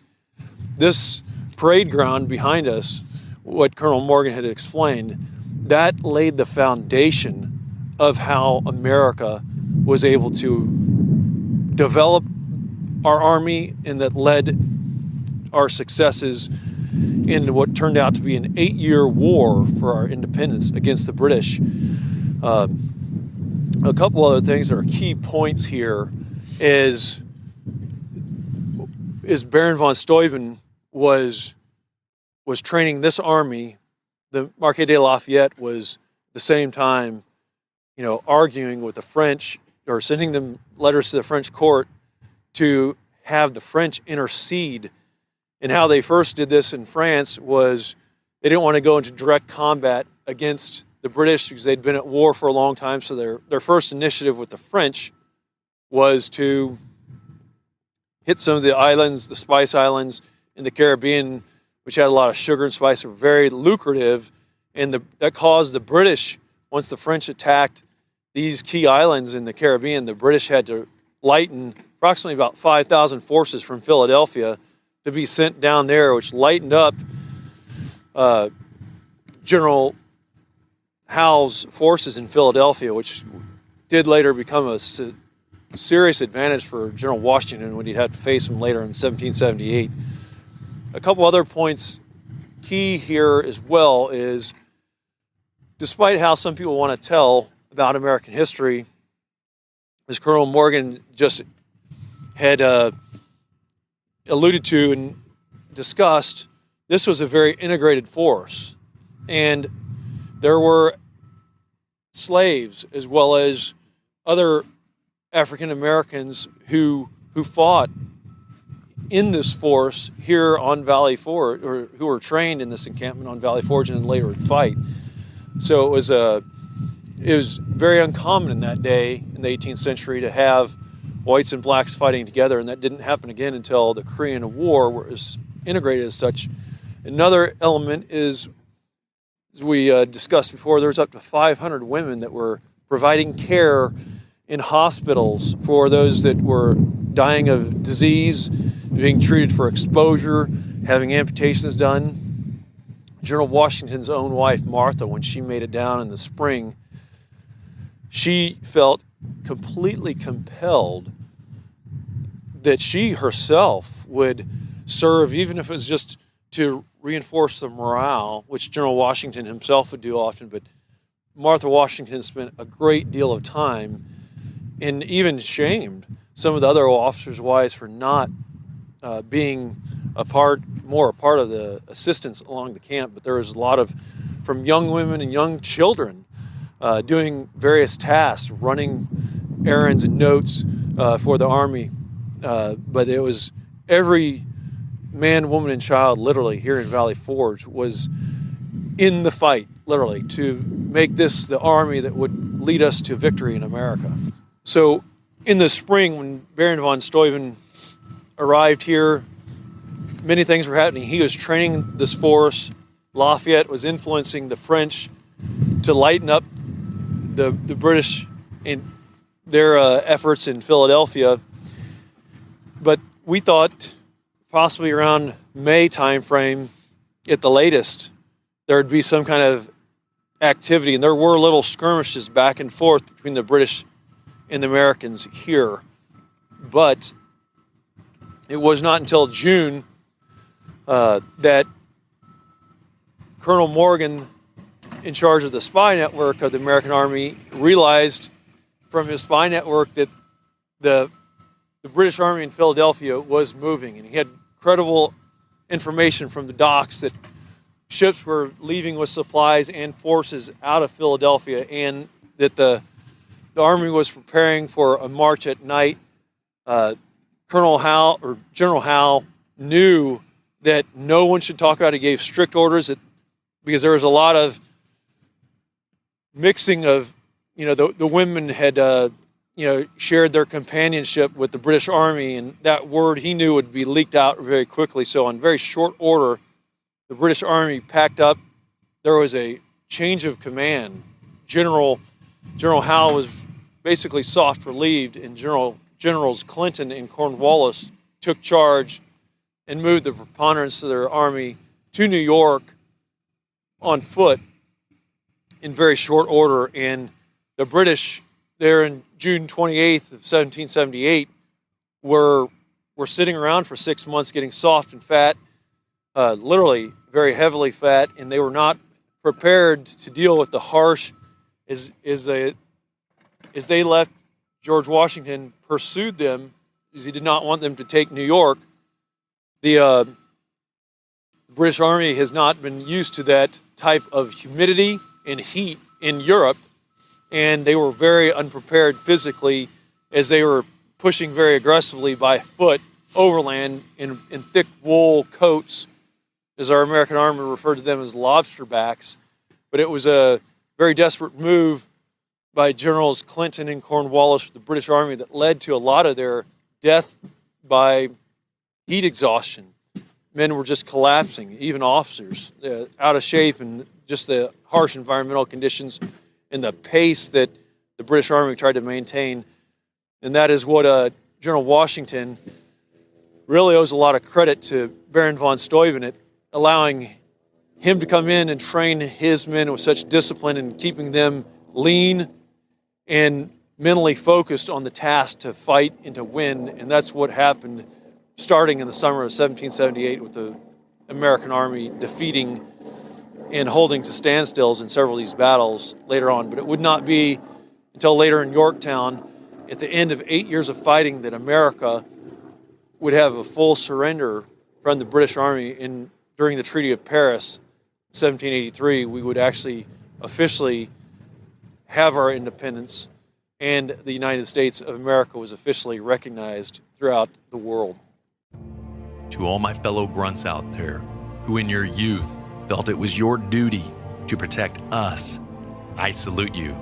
this parade ground behind us, what Colonel Morgan had explained, that laid the foundation of how America was able to develop our army, and that led our successes in what turned out to be an 8-year war for our independence against the British. A couple other things that are key points here is Baron von Steuben was training this army. The Marquis de Lafayette was at the same time, arguing with the French, or sending them letters to the French court to have the French intercede. And how they first did this in France was they didn't want to go into direct combat against the British because they'd been at war for a long time. So their first initiative with the French was to hit some of the islands, the Spice Islands in the Caribbean, which had a lot of sugar and spice, were very lucrative. And that caused the British, once the French attacked these key islands in the Caribbean, the British had to lighten approximately about 5,000 forces from Philadelphia to be sent down there, which lightened up General Howe's forces in Philadelphia, which did later become a serious advantage for General Washington when he'd have to face him later in 1778. A couple other points key here as well is, despite how some people want to tell about American history, as Colonel Morgan just had alluded to and discussed, this was a very integrated force. And there were slaves as well as other African Americans who fought in this force here on Valley Forge, or who were trained in this encampment on Valley Forge and then later would fight. So it was very uncommon in that day, in the 18th century, to have whites and blacks fighting together, and that didn't happen again until the Korean War, where it was integrated as such. Another element is, as we discussed before, there was up to 500 women that were providing care in hospitals for those that were dying of disease, being treated for exposure, having amputations done. General Washington's own wife, Martha, when she made it down in the spring, she felt completely compelled that she herself would serve, even if it was just to reinforce the morale, which General Washington himself would do often. But Martha Washington spent a great deal of time and even shamed some of the other officers' wives for not being more a part of the assistance along the camp. But there was a lot of, from young women and young children, doing various tasks, running errands and notes for the Army. But it was every man, woman, and child, literally, here in Valley Forge was in the fight, literally, to make this the Army that would lead us to victory in America. So in the spring, when Baron von Steuben arrived here, many things were happening. He was training this force. Lafayette was influencing the French to lighten up the British in their efforts in Philadelphia. But we thought possibly around May timeframe, at the latest, there would be some kind of activity. And there were little skirmishes back and forth between the British and the Americans here. But it was not until June that Colonel Morgan, in charge of the spy network of the American Army, realized from his spy network that the British Army in Philadelphia was moving. And he had credible information from the docks that ships were leaving with supplies and forces out of Philadelphia, and that the Army was preparing for a march at night. General Howe knew that no one should talk about it. He gave strict orders because there was a lot of mixing of, the women had, shared their companionship with the British Army, and that word he knew would be leaked out very quickly. So on very short order, the British Army packed up. There was a change of command. General Howe was basically soft relieved, and Generals Clinton and Cornwallis took charge and moved the preponderance of their army to New York on foot in very short order. And the British, there in June 28th of 1778, were sitting around for 6 months getting soft and fat, literally very heavily fat, and they were not prepared to deal with the harsh, as they left. George Washington pursued them because he did not want them to take New York. The British Army has not been used to that type of humidity and heat in Europe, and they were very unprepared physically as they were pushing very aggressively by foot overland in thick wool coats, as our American Army referred to them as lobster backs. But it was a very desperate move by Generals Clinton and Cornwallis, the British Army, that led to a lot of their death by heat exhaustion. Men were just collapsing, even officers, out of shape, and just the harsh environmental conditions and the pace that the British Army tried to maintain. And that is what General Washington really owes a lot of credit to Baron von Steuben at allowing him to come in and train his men with such discipline and keeping them lean and mentally focused on the task to fight and to win. And that's what happened starting in the summer of 1778 with the American Army defeating and holding to standstills in several of these battles later on. But it would not be until later in Yorktown, at the end of 8 years of fighting, that America would have a full surrender from the British Army. And during the Treaty of Paris, 1783, we would actually officially have our independence, and the United States of America was officially recognized throughout the world. To all my fellow grunts out there who in your youth felt it was your duty to protect us, I salute you.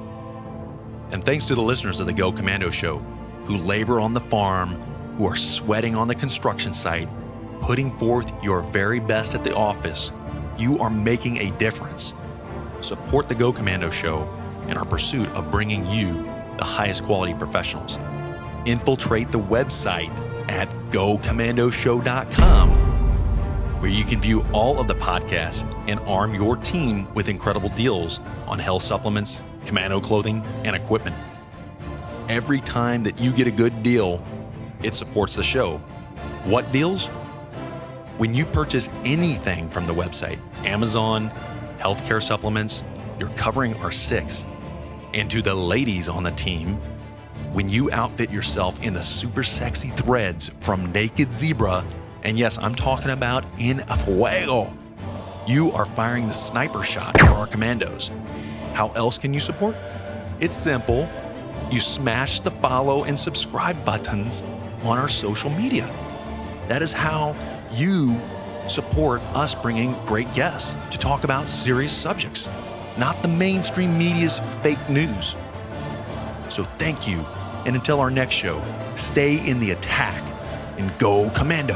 And thanks to the listeners of the Go Commando Show who labor on the farm, who are sweating on the construction site, putting forth your very best at the office, you are making a difference. Support the Go Commando Show in our pursuit of bringing you the highest quality professionals. Infiltrate the website at gocommandoshow.com, where you can view all of the podcasts and arm your team with incredible deals on health supplements, commando clothing, and equipment. Every time that you get a good deal, it supports the show. What deals? When you purchase anything from the website, Amazon, healthcare supplements, you're covering our six. And to the ladies on the team, when you outfit yourself in the super sexy threads from Naked Zebra, and yes, I'm talking about in fuego, you are firing the sniper shot for our commandos. How else can you support? It's simple. You smash the follow and subscribe buttons on our social media. That is how you support us bringing great guests to talk about serious subjects, not the mainstream media's fake news. So thank you, and until our next show, stay in the attack and go Commando.